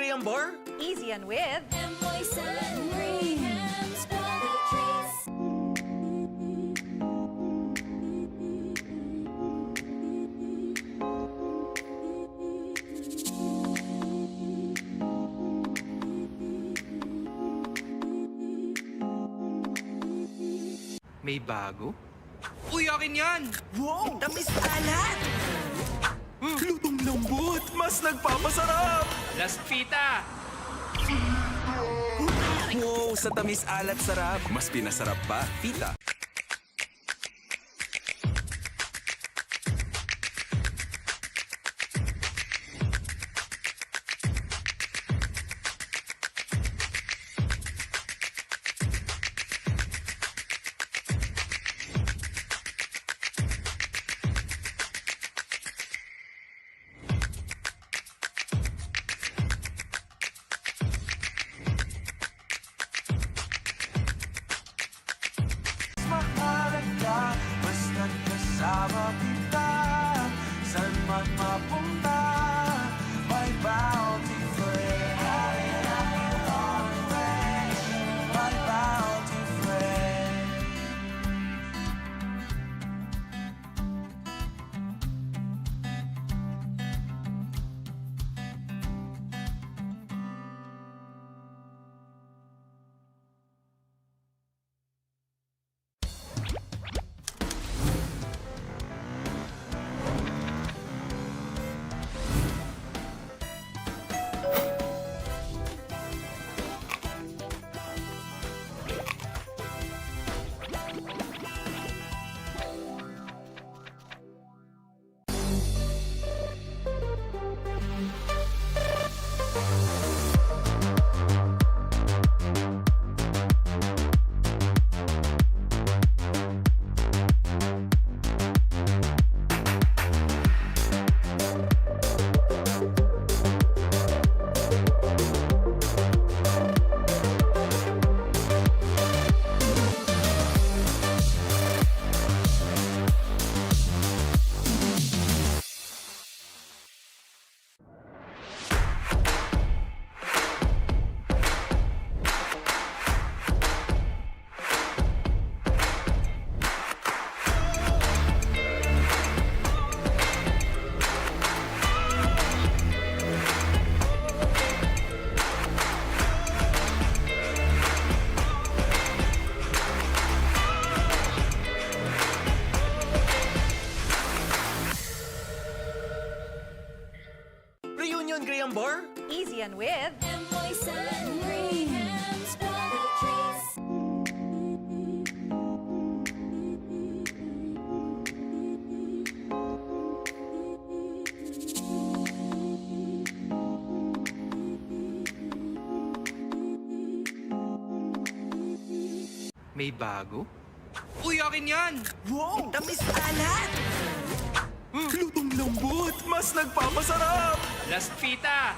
Graham Bar? Easy and with Emboys and Graham's Poetries. May bago? Uy, akin yan! Wow! Tamis alat! Lutong lambot! Mas nagpapasarap! Last pita! Wow! Sa tamis alat sarap! Mas pinasarap pa, pita! Mahalaga, basta't kasama kita. Saan man mapunta, may bounty friend. My bounty friend. Reunion Graham Bar? Easy and with Emboys and Graham's Poetries. May bago? Uy, akin yan! Wow! Tamis alat! Lutong lambot! Mas nagpapasarap! Last pita!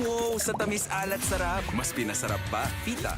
Wow! Sa tamis alat sarap! Mas pinasarap pa, pita!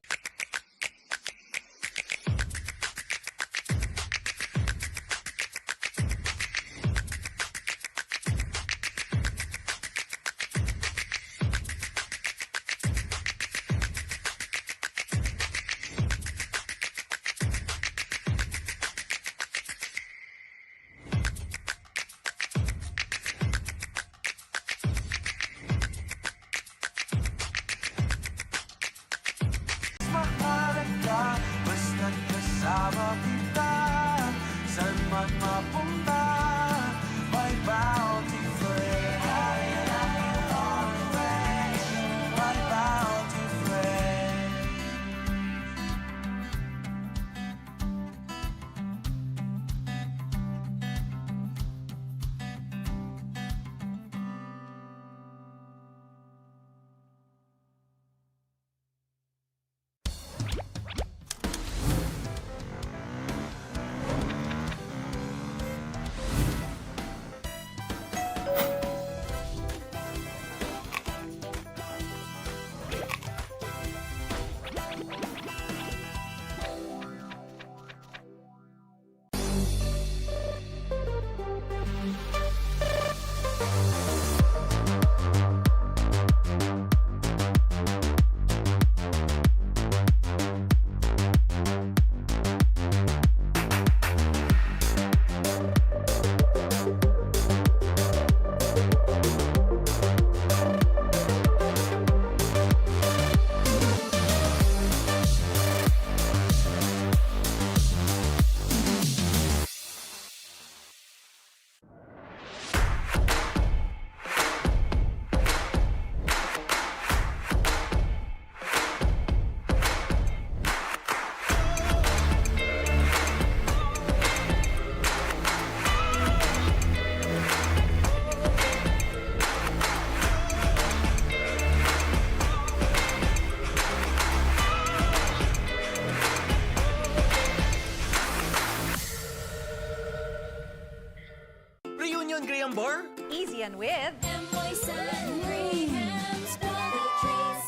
or Easy and with Moisan Graham's Poetries.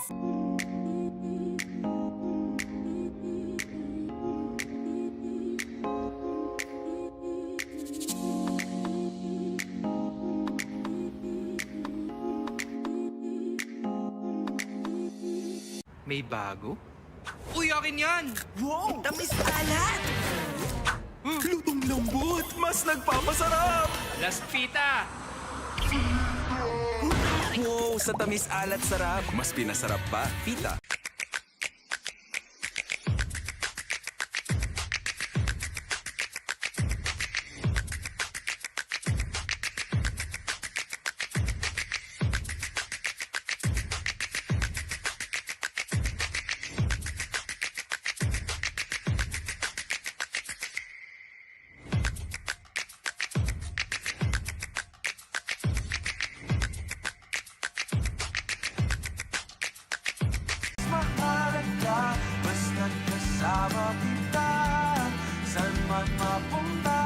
May bago? Uy, akin yan! wow, tamis alat! Lutong lambot, mas nagpapasarap! Las Pita! Wow, sa tamis alat sarap, mas pinasarap pa, pita. Mahalaga, basta't kasama kita. San man mapunta,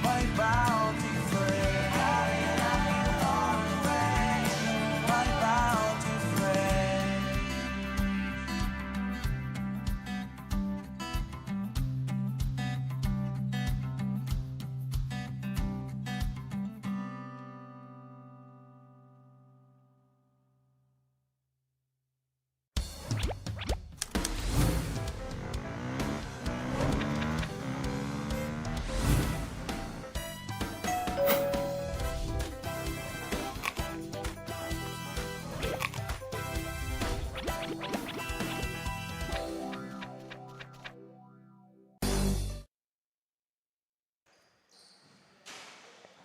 may bounty friend. My bounty friend.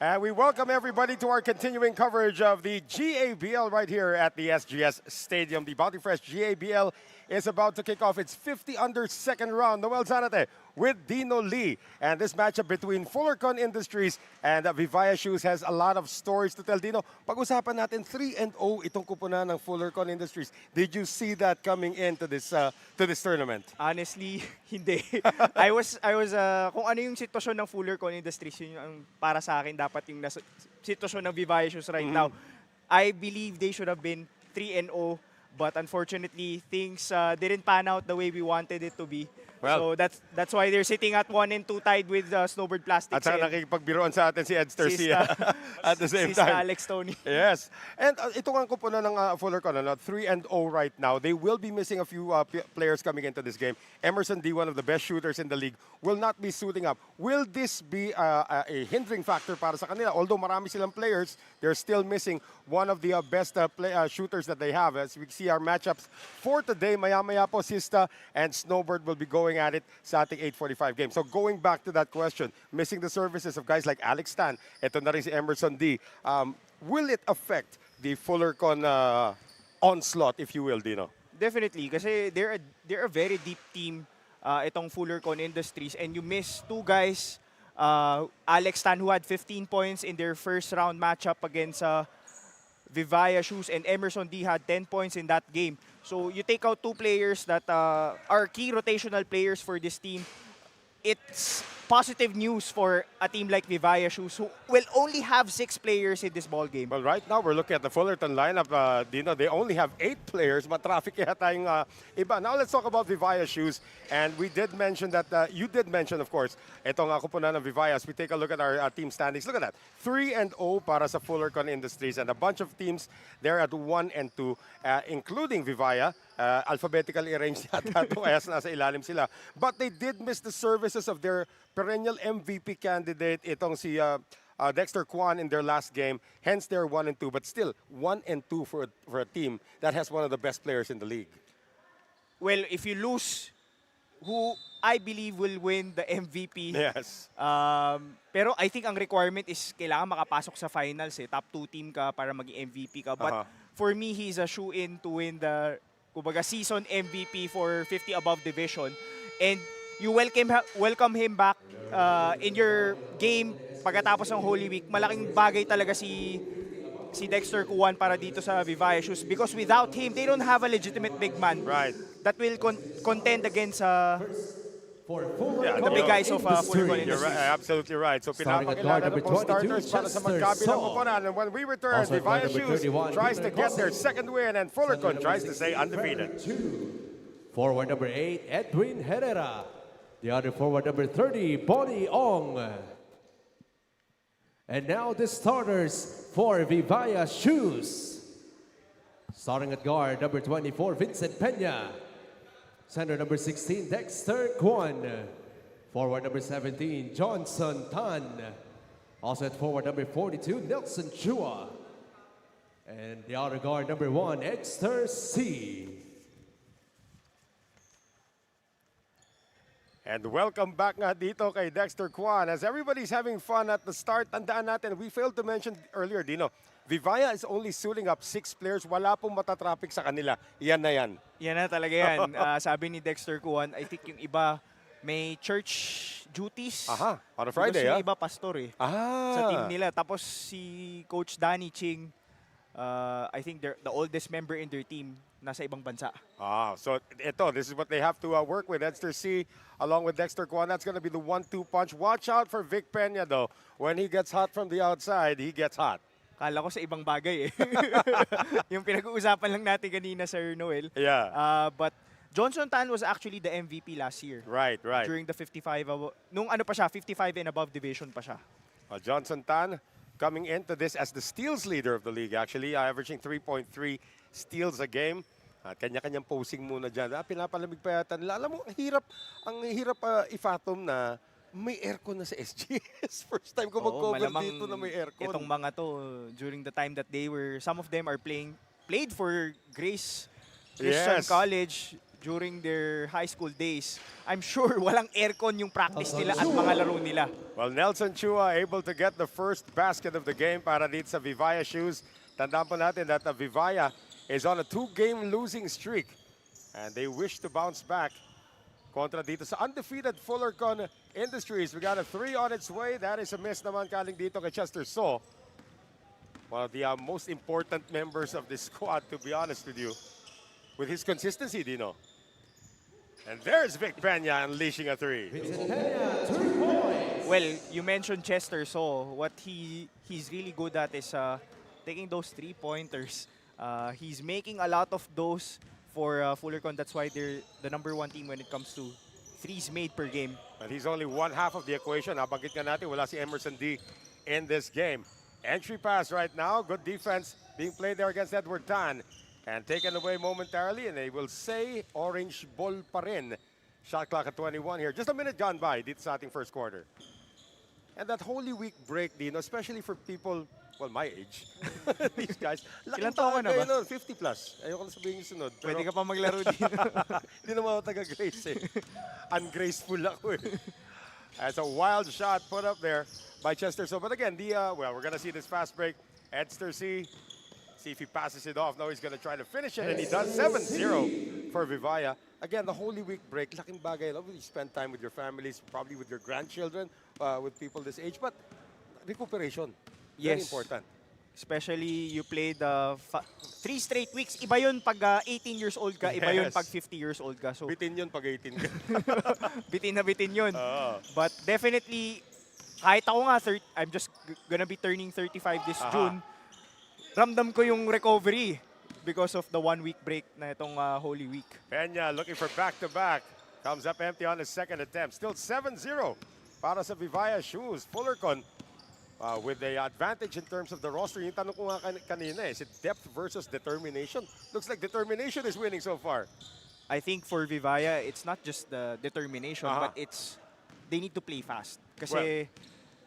And we welcome everybody to our continuing coverage of the GABL right here at the SGS Stadium. The Bounty Fresh GABL is about to kick off its 50 under second round. Noel Zanate with Dino Lee. And this matchup between Fullercon Industries and Vivaia Shoes has a lot of stories to tell. Dino, pag-usapan natin 3-0 itong kupunan ng Fullercon Industries. Did you see that coming into this tournament? Honestly, hindi. I was kung ano yung sitwasyon ng Fullercon Industries, yun ang para sa akin dapat yung sitwasyon ng Vivaia Shoes right now. I believe they should have been 3-0, but unfortunately things didn't pan out the way we wanted it to be. Well, so that's why they're sitting at 1-2 tied with Snowbird Plastics. At saka nakikipagbiruan sa atin si Edster Sia at the same Sista time. Alex Tony. Yes. And ito nga kupunan ng Fullercon, 3-0 right now. They will be missing a few players coming into this game. Emerson D, one of the best shooters in the league, will not be suiting up. Will this be a hindering factor para sa kanila? Although marami silang players, they're still missing one of the best shooters that they have. As we see our matchups for today, maya-maya po Sista and Snowbird will be going at it sa ating 8:45 game. So going back to that question, missing the services of guys like Alex Tan, ito na rin si Emerson D. Will it affect the Fullercon onslaught, if you will, Dino? Definitely, kasi they're a very deep team, itong Fullercon Industries, and you miss two guys, Alex Tan, who had 15 points in their first round matchup against Vivaia Shoes, and Emerson D had 10 points in that game. So you take out two players that are key rotational players for this team. It's positive news for a team like Vivaia Shoes, who will only have 6 players in this ball game. Well, right now, we're looking at the Fullerton lineup. Dino, they only have 8 players. Matraffic yata yung iba. Now, let's talk about Vivaia Shoes. And we did mention that, you did mention, of course, itong kupunan ng Vivaia. As we take a look at our team standings, look at that. 3-0 para sa Fullercon Industries. And a bunch of teams there at 1-2, including Vivaia. Alphabetically arranged yata ito, kaya nasa ilalim sila. But they did miss the services of their perennial MVP candidate, itong si Dexter Kwan in their last game. Hence, they're 1-2, but still 1-2 for a team that has one of the best players in the league. Well, if you lose, who I believe will win the MVP. Yes. Pero I think ang requirement is kailangan makapasok sa finals. Top 2 team ka para maging MVP ka. But for me, he's a shoe-in to win the kumbaga season MVP for 50 above division. And you welcome him back in your game pagkatapos ng Holy Week. Malaking bagay talaga si Dexter Kuwan para dito sa Vivaia Shoes, because without him, they don't have a legitimate big man Right. that will contend against for Fullercon. Yeah, The big guys of Fullercon You're Industries. right, absolutely right. So Starting at pinapakilala guard na number po 22, starters para sa Chester magkabilang Saw. koponan. And when we return, Also at Vivaia guard number Shoes 31, tries to Peter get their Cossack. second win, and Fullercon tries to stay undefeated. Forward number 8, Edwin Herrera. The other forward number 30, Bonnie Ong. And now the starters for Vivaia Shoes. Starting at guard number 24, Vincent Peña. Center number 16, Dexter Kwan. Forward number 17, Johnson Tan. Also at forward number 42, Nelson Chua. And the outer guard number 1, Exter C. And welcome back nga dito kay Dexter Kwan. As everybody's having fun at the start, tandaan natin, we failed to mention earlier, Dino, Vivaia is only suiting up 6 players. Wala pong matatraffic sa kanila. Yan na yan. Yan na talaga yan. Sabi ni Dexter Kuan, I think yung iba may church duties. Aha, on a Friday, Because yung iba pastor sa team Ah, nila. Tapos si Coach Danny Ching, I think they're the oldest member in their team, nasa ibang bansa. so this is what they have to work with. Dexter C along with Dexter Kwan. That's going to be the 1-2 punch. Watch out for Vic Peña though. When he gets hot from the outside, he gets hot. Kala ko sa ibang bagay yung pinag-uusapan lang natin kanina, Sir Noel. Yeah. But Johnson Tan was actually the MVP last year. Right. During the 55, nung ano pa siya, 55 and above division pa siya. Johnson Tan coming into this as the steals leader of the league, actually, averaging 3.3 steals a game. At kanya-kanyang posing muna dyan. Pinapalamig pa yata nila. Alam mo, ang hirap i-fathom na may aircon na sa SGS. First time ko mag-cover dito na may aircon. Itong mga to, during the time that some of them are played for Grace Christian Yes. College during their high school days. I'm sure walang aircon yung practice nila at mga laro nila. Well, Nelson Chua able to get the first basket of the game para dito sa Vivaia Shoes. Tandaan po natin that Vivaia is on a 2-game losing streak. And they wish to bounce back kontra dito sa undefeated Fullercon Industries. We got a 3 on its way. That is a miss naman kaling dito kay Chester Saw. One of the most important members of this squad, to be honest with you. With his consistency, Dino. And there's Vic Peña unleashing a 3. Vincent Peña, 3 points. Well, you mentioned Chester, so what he's really good at is taking those 3-pointers. He's making a lot of those for Fullercon. That's why they're the #1 team when it comes to threes made per game. But he's only one half of the equation. Nabanggit nga natin, wala si Emerson D in this game. Entry pass right now. Good defense being played there against Edward Tan. And taken away momentarily, and they will say orange ball pa rin. Shot clock at 21 here. Just a minute gone by dito sa ating first quarter. And that Holy Week break, Dino, especially for people, well, my age. These guys. Ilan taon ka na ba? 50 plus. Ayoko na sabihin yung sunod. pero- Pwede ka pa maglaro dito. Hindi naman ako taga-grace eh. Ungraceful ako eh. That's a wild shot put up there by Chester. So, but again, we're going to see this fast break. Edster C. See if he passes it off. Now he's going to try to finish it, and he does. 7-0 for Vivaia. Again, the Holy Week break, laking bagay. You spend time with your families, probably with your grandchildren, with people this age. But recuperation, very Yes. important. Especially you played 3 straight weeks. Iba yun pag 18 years old ka, iba yun Yes. pag 50 years old ka. So Bitin yun pag 18 ka. bitin na bitin yun. Oo. But definitely, kahit ako nga, I'm just gonna be turning 35 this June. Ramdam ko yung recovery because of the 1-week break na itong Holy Week. Peña looking for back-to-back. Comes up empty on his second attempt. Still 7-0 para sa Vivaia Shoes. Fullercon with the advantage in terms of the roster. Yung tanong ko nga kanina is it depth versus determination? Looks like determination is winning so far. I think for Vivaia, it's not just the determination, but they need to play fast. Kasi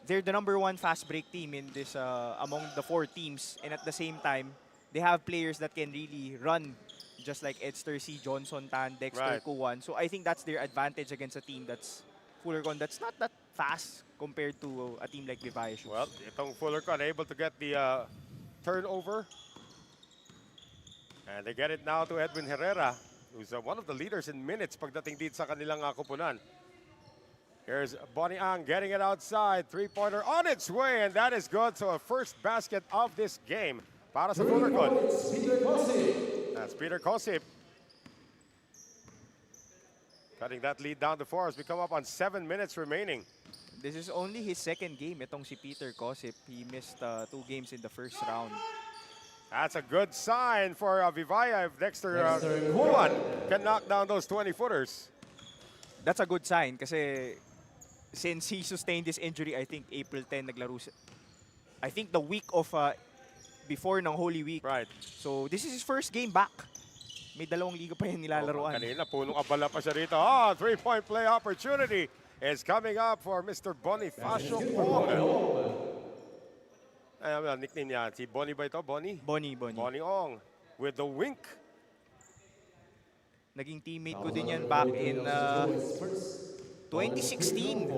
they're the #1 fast break team in this among the 4 teams, and at the same time, they have players that can really run, just like Edster C, Johnson Tan, Dexter Kuwan. So I think that's their advantage against a team that's Fullercon that's not that fast compared to a team like Vivaia Shoes. Well, itong Fullercon able to get the turnover. And they get it now to Edwin Herrera, who's one of the leaders in minutes pagdating dito sa kanilang kupunan. Here's Bonnie Ang getting it outside. 3-pointer on its way, and that is good. So a first basket of this game para sa Fullercon. That's Peter Kosip. Cutting that lead down to 4 as we come up on 7 minutes remaining. This is only his second game. Itong si Peter Kosip, he missed 2 games in the first round. That's a good sign for Vivaia if Dexter Dexter Kuan can knock down those 20-footers. That's a good sign kasi since he sustained this injury, I think April 10 naglaro I think the week of before ng Holy Week. Right. So this is his first game back. May 2 liga pa yan nilalaroan. Kanina, punong abala pa siya rito. Oh, 3-point play opportunity is coming up for Mr. Bonifacio Ong. Ay, nickname niya. Si Bonnie ba ito? Bonnie? Bonnie. Bonnie Ong with the wink. Naging teammate ko din yan back in 2016.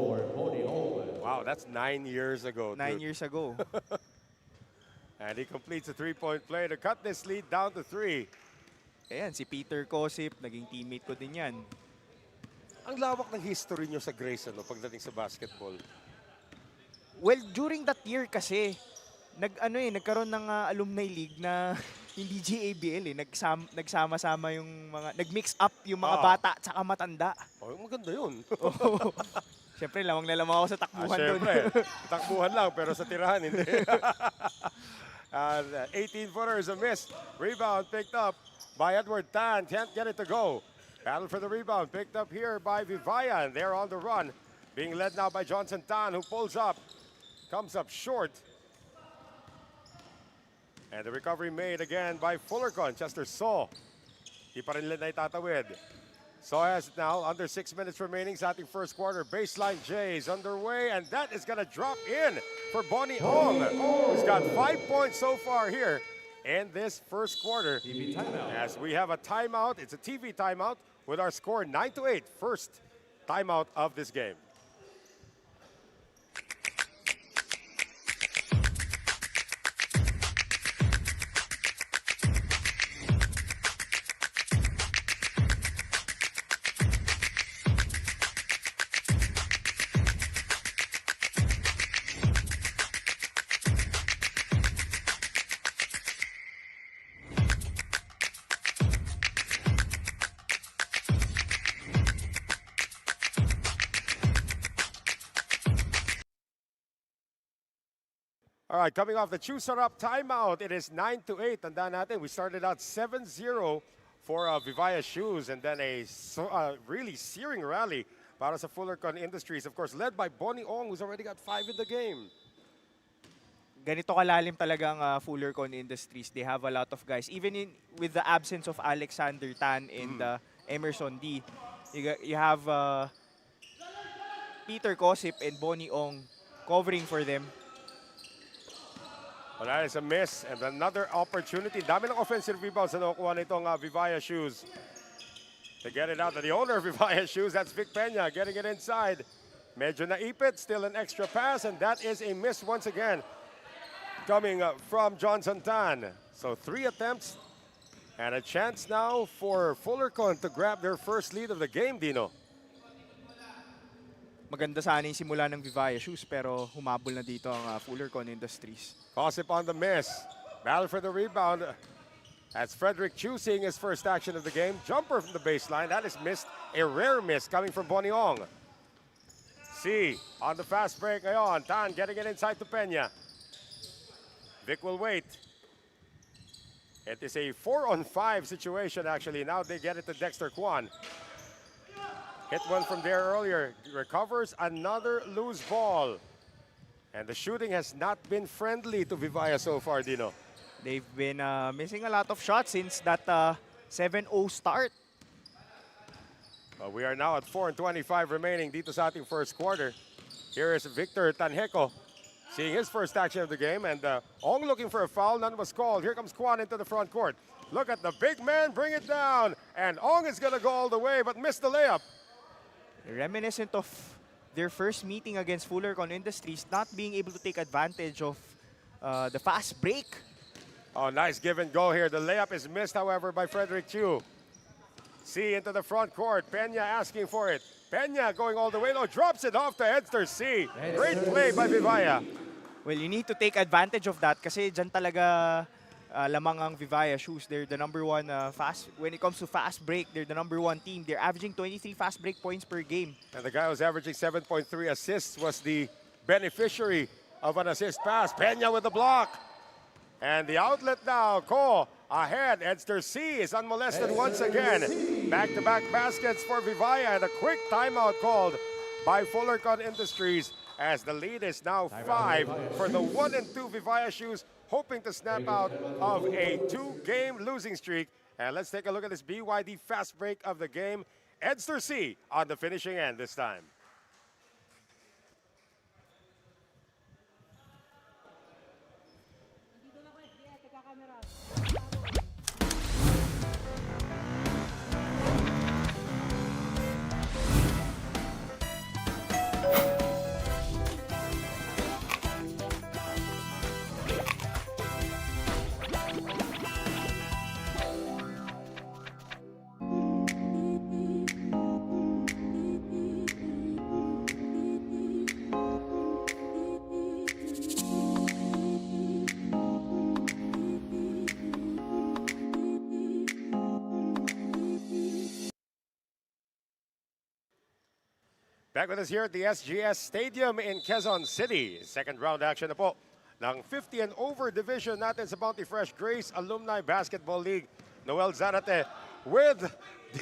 Wow, that's 9 years ago. 9 dude. years ago. And he completes a 3-point play to cut this lead down to 3. Ayan, si Peter Kosip, naging teammate ko din yan. Ang lawak ng history nyo sa Grayson pagdating sa basketball. Well, during that year kasi, nagkaroon ng alumni league na hindi GABL nagsama-sama yung mga, nag-mix up yung mga bata at saka matanda. Oh, maganda yun. Siyempre, lamang na lamang ako sa takbuhan doon. Siyempre, takbuhan lang pero sa tirahan hindi. 18-footers a miss. Rebound picked up by Edward Tan. Can't get it to go. Battle for the rebound picked up here by Vivaia, and they're on the run. Being led now by Johnson Tan, who pulls up. Comes up short. And the recovery made again by Fullercon. Chester Saw. Di pa rin nila itatawid. So has it now, under 6 minutes remaining sa ating first quarter. Baseline J is underway, and that is going to drop in for Bonnie Ong, who's got 5 points so far here in this first quarter. TV timeout. As we have a timeout, it's a TV timeout with our score 9-8. First timeout of this game. All right, coming off the Chooser Up timeout, it is 9-8. Tandaan natin, we started out 7-0 for Vivaia Shoes, and then a really searing rally para sa Fullercon Industries. Of course, led by Bonnie Ong, who's already got 5 in the game. Ganito kalalim talaga ang Fullercon Industries. They have a lot of guys. Even with the absence of Alexander Tan and Emerson D, you have Peter Kosip and Bonnie Ong covering for them. Well, that is a miss and another opportunity. Dami ng offensive rebounds na nakukuha nitong Vivaia Shoes. To get it out to the owner of Vivaia Shoes, that's Vic Peña getting it inside. Medyo naipit, still an extra pass, and that is a miss once again coming from Johnson Tan. So 3 attempts and a chance now for Fullercon to grab their first lead of the game, Dino. Maganda sana yung simula ng Vivaia Shoes pero humabol na dito ang Fullercon Industries. Kosip on the miss. Battle for the rebound. That's Frederick choosing his first action of the game. Jumper from the baseline. That is missed. A rare miss coming from Bonnie Ong. C on the fast break ngayon. Tan getting it inside to Peña. Vic will wait. It is a 4-on-5 situation actually. Now they get it to Dexter Kwan. Hit one from there earlier. Recovers another loose ball. And the shooting has not been friendly to Vivaia so far, Dino. They've been missing a lot of shots since that 7-0 start. But we are now at 4:25 remaining dito sa ating first quarter. Here is Victor Tanjeco seeing his first action of the game. And Ong looking for a foul. None was called. Here comes Kwan into the front court. Look at the big man bring it down. And Ong is going to go all the way but missed the layup. Reminiscent of their first meeting against Fullercon Industries, not being able to take advantage of the fast break. Oh, nice give and go here. The layup is missed, however, by Frederick Chu. C into the front court. Peña asking for it. Peña going all the way. No, drops it off to Edster C. Great play by Vivaia. Well, you need to take advantage of that kasi dyan talaga lamang ang Vivaia shoes. They're the number one fast, when it comes to fast break, they're the number one team. They're averaging 23 fast break points per game. And the guy who's averaging 7.3 assists was the beneficiary of an assist pass. Peña with the block. And the outlet now, Ko ahead. Edster C is unmolested once again. Back-to-back baskets for Vivaia, and a quick timeout called by Fullercon Industries as the lead is now 5 for the 1 and 2 Vivaia shoes, hoping to snap out of a 2-game losing streak. And let's take a look at this BYD fast break of the game. Edster C on the finishing end this time. Back with us here at the SGS Stadium in Quezon City. Second round action na po ng 50 and over division natin sa Bounty Fresh Grace Alumni Basketball League. Noel Zarate with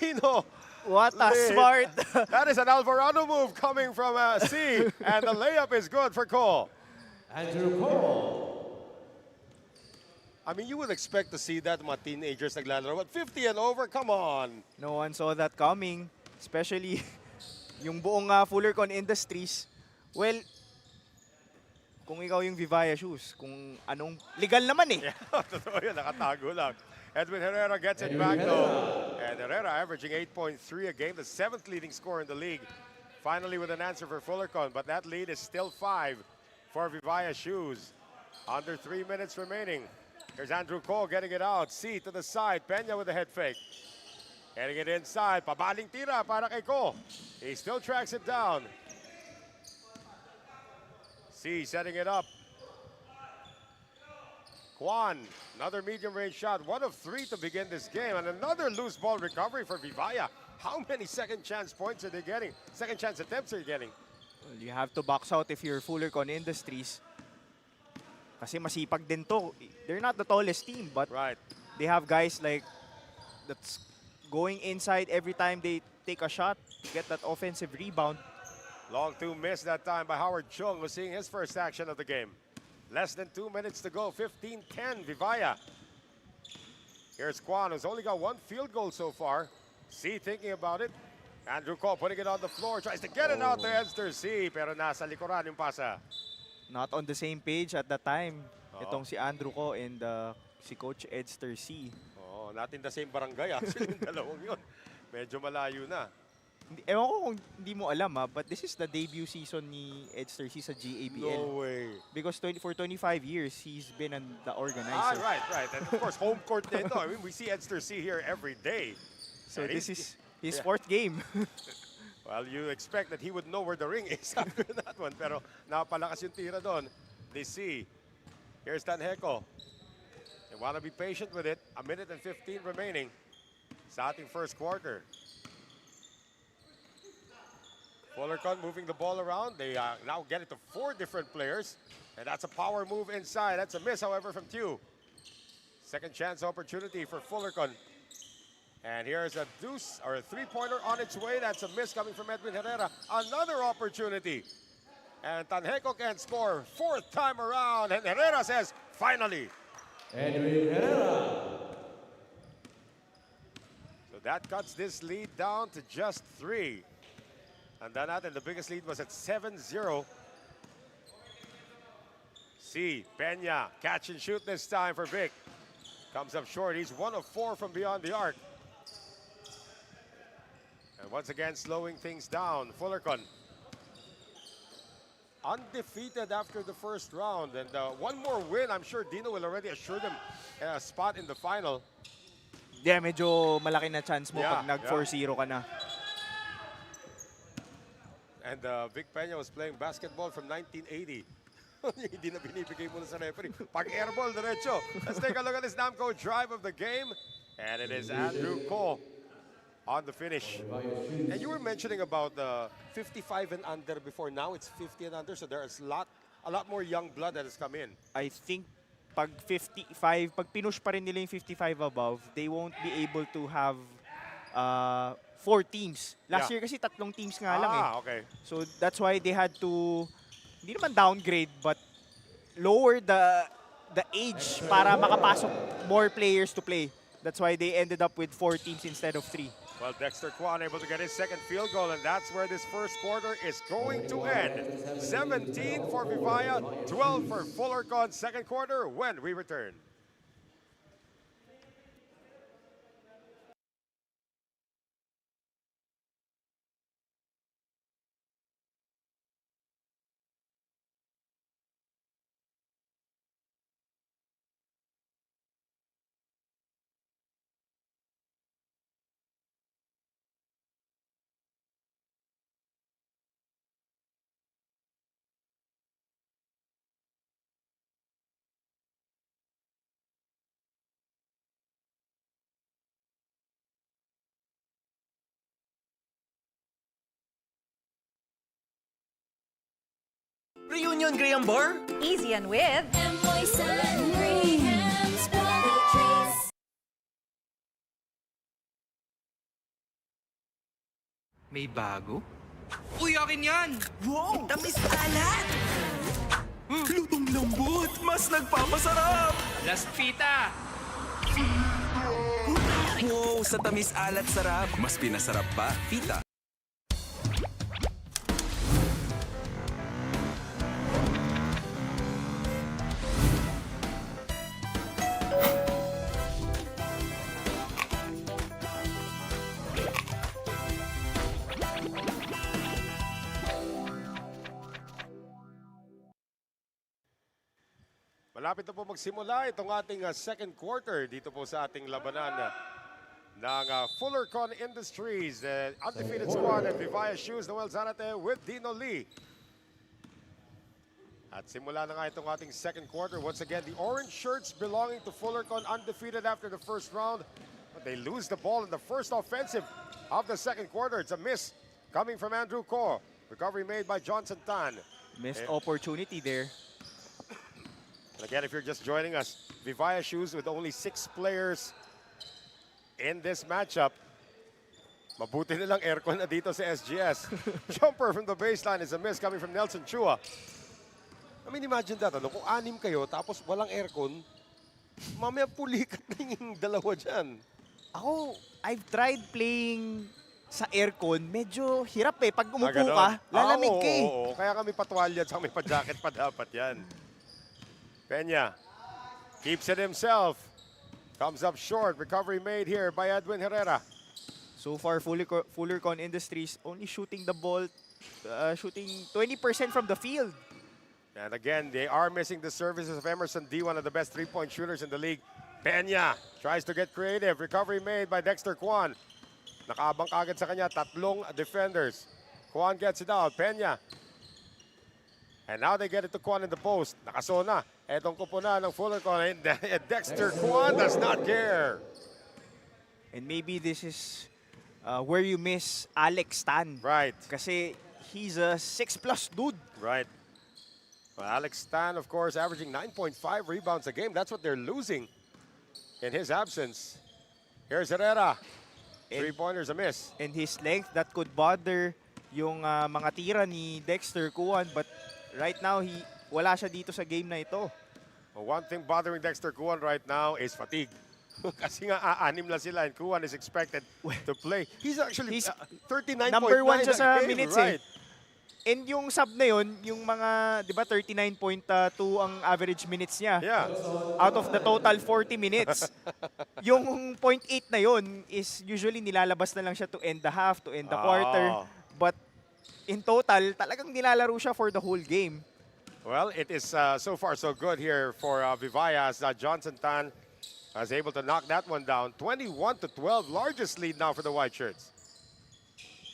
Dino. What a Lee. smart. That is an Alvarado move coming from C, and the layup is good for Cole. Andrew Cole. I mean, you would expect to see that mga teenagers naglalaro, but 50 and over, come on. No one saw that coming, especially yung buong Fullercon Industries. Well, kung ikaw yung Vivaia shoes, kung anong legal naman eh. Yeah, totoo yun, nakatago lang. Edwin Herrera gets it back though. And Herrera averaging 8.3 a game, the 7th leading scorer in the league. Finally with an answer for Fullercon, but that lead is still 5 for Vivaia shoes. Under 3 minutes remaining. Here's Andrew Cole getting it out. C to the side, Peña with a head fake. Getting it inside, pabaling tira para kay Cole. He still tracks it down. C setting it up. Juan, another medium-range shot, 1 of 3 to begin this game, and another loose ball recovery for Vivaia. How many second chance points are they getting? Second chance attempts are you getting? Well, you have to box out if you're Fullercon Industries. Kasi masipag din to. They're not the tallest team, but Right. they have guys like that's going inside every time they take a shot to get that offensive rebound. Long two miss that time by Howard Chung, who's seeing his first action of the game. Less than 2 minutes to go, 15-10 Vivaia. Here's Quan, who's only got 1 field goal so far. C thinking about it. Andrew Cole putting it on the floor, tries to get it out to Edster C, pero nasa likuran yung pasa. Not on the same page at that time. Oo. Itong si Andrew ko and si Coach Edster C. Oo, natin the same barangay actually yung dalawang yun. Medyo malayo na. Ewan ko kung hindi mo alam but this is the debut season ni Edster C sa GABL. No way. Because for 25 years, he's been the Ah, organizer. right. And of course, home court din to. I mean, we see Edster C here every day. So And this he's- is his yeah. 4th game. Well, you expect that he would know where the ring is after that one. Pero napalakas yung tira doon. They see. Here's Tanheco. They want to be patient with it. 1 minute and 15 remaining sa ating first quarter. Fullercon moving the ball around. They now get it to 4 different players. And that's a power move inside. That's a miss, however, from Tew. Second chance opportunity for Fullercon. And here's a deuce, or a 3-pointer on its way. That's a miss coming from Edwin Herrera. Another opportunity. And Tanheco can score 4th time around. And Herrera says, finally. Edwin Herrera. So that cuts this lead down to just 3. And then the biggest lead was at 7-0. C, Peña, catch and shoot this time for Vic. Comes up short. He's 1 of 4 from beyond the arc. And once again, slowing things down. Fullercon undefeated after the first round. And 1 more win, I'm sure Dino will already assure them a spot in the final. Yeah, medyo malaki na chance mo Yeah, pag nag 4-0 ka na. And Vic Peña was playing basketball from 1980. Hindi na binibigay muna sa referee. Pag airball, diretso. Let's take a look at this Namco drive of the game. And it is Andrew Ko on the finish. And you were mentioning about the 55 and under before. Now it's 50 and under, so there's a lot more young blood that has come in. I think pag 55, pag pinush pa rin nila yung 55 above, they won't be able to have 4 teams. Last Yeah. year kasi 3 teams nga lang eh. Okay. So that's why they had to, hindi naman downgrade, but lower the age para makapasok more players to play. That's why they ended up with 4 teams instead of 3. Well, Dexter Kwan able to get his second field goal, and that's where this first quarter is going to end. 17 for Vivaia, 12 for Fullercon. Second quarter when we return. Reunion Graham Bar? Easy and with And Poison Graham's Poetries. May bago? Uy, akin yan! Wow! Tamis alat! Lutong lambot! Mas nagpapasarap! Las Fita! Wow! Sa tamis alat sarap! Mas pinasarap pa, Fita. Malapit na po magsimula itong ating second quarter dito po sa ating labanan ng Fullercon Industries. Undefeated squad at Vivaia Shoes, Noel Zanate with Dino Lee. At simula na nga itong ating second quarter. Once again, the orange shirts belonging to Fullercon undefeated after the first round. But they lose the ball in the first offensive of the second quarter. It's a miss coming from Andrew Ko. Recovery made by Johnson Tan. Missed opportunity there. And again, if you're just joining us, Vivaia Shoes with only 6 players in this matchup. Mabuti nilang aircon na dito sa SGS. Jumper from the baseline is a miss coming from Nelson Chua. I mean, imagine that, ano, kung 6 kayo tapos walang aircon, mamaya pulikat na yung dalawa dyan. Ako, I've tried playing sa aircon. Medyo hirap eh. Pag umupo Ganon. ka, lalamig ka eh. Oo. Kaya kami patwalya at may pa-jacket pa dapat yan. Peña keeps it himself. Comes up short. Recovery made here by Edwin Herrera. So far, Fullercon Industries only shooting the ball, shooting 20% from the field. And again, they are missing the services of Emerson D, one of the best three-point shooters in the league. Peña tries to get creative. Recovery made by Dexter Kwan. Nakaabang kagad sa kanya, 3 defenders. Kwan gets it out. Peña. And now they get it to Kwan in the post. Nakasona. Etong kupuna ng Fullercon. Dexter Kwan does not care. And maybe this is where you miss Alex Tan. Right, Kasi he's a 6+ dude. right. Well, Alex Stan, of course, averaging 9.5 rebounds a game. That's what they're losing in his absence. Here's Herrera. 3-pointers a miss. And his length, that could bother yung mga tira ni Dexter Kuan. But right now, wala siya dito sa game na ito. Well, one thing bothering Dexter Kuan right now is fatigue. Kasi nga, 6 lang sila and Kuan is expected to play. He's actually He's 39.9 number 1 siya sa a game, minutes right? And yung sub na yun, yung mga, di ba, 39.2 ang average minutes niya. Yeah. Out of the total 40 minutes. Yung 0.8 na yun is usually nilalabas na lang siya to end the half, to end the quarter. But in total, talagang nilalaro siya for the whole game. Well, it is so far so good here for Vivaia as Johnson Tan was able to knock that one down. 21-12, largest lead now for the White Shirts.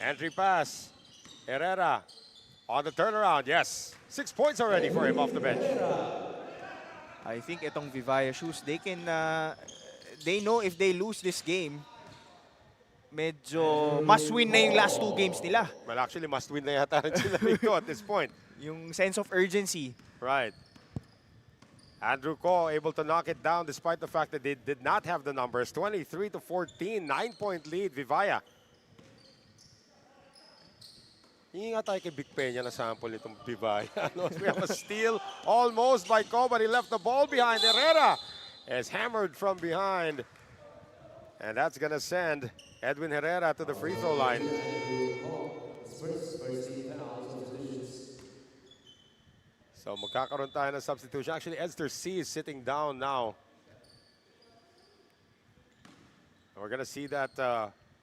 Entry pass. Herrera On the turnaround, yes. 6 points already for him off the bench. I think itong Vivaia shoes, they can, they know if they lose this game, medyo must win na yung last 2 games nila. Well, actually, must win na yata rin sila dito at this point. Yung sense of urgency. Right. Andrew Ko able to knock it down despite the fact that they did not have the numbers. 23-14, 9-point lead, Vivaia. Hingi nga tayo kay Big Peña na sample itong Vivaia. We have a steal almost by Ko, but he left the ball behind. Herrera is hammered from behind. And that's going to send Edwin Herrera to the free throw line. So magkakaroon tayo ng substitution. Actually, Edster C is sitting down now. We're going to see that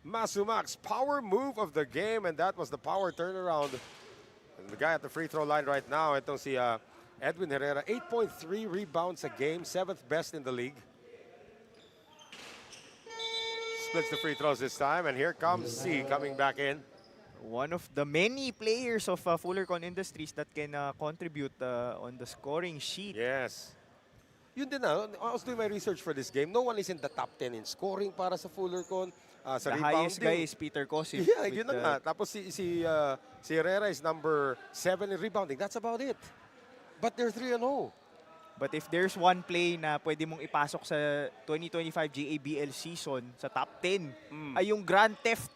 Masumak's power move of the game, and that was the power turnaround. And the guy at the free throw line right now, itong si Edwin Herrera, 8.3 rebounds a game, 7th best in the league. Splits the free throws this time, and here comes C coming back in. One of the many players of Fullercon Industries that can contribute on the scoring sheet. Yes. Yun din na, I was doing my research for this game. No one is in the top 10 in scoring para sa Fullercon. Sa The rebounding. highest guy is Peter Kosip. Yeah, yun na nga. Tapos si Herrera is number 7 in rebounding. That's about it. But they're 3-0. But if there's one play na pwede mong ipasok sa 2025 GABL season sa top 10, ay yung Grand Theft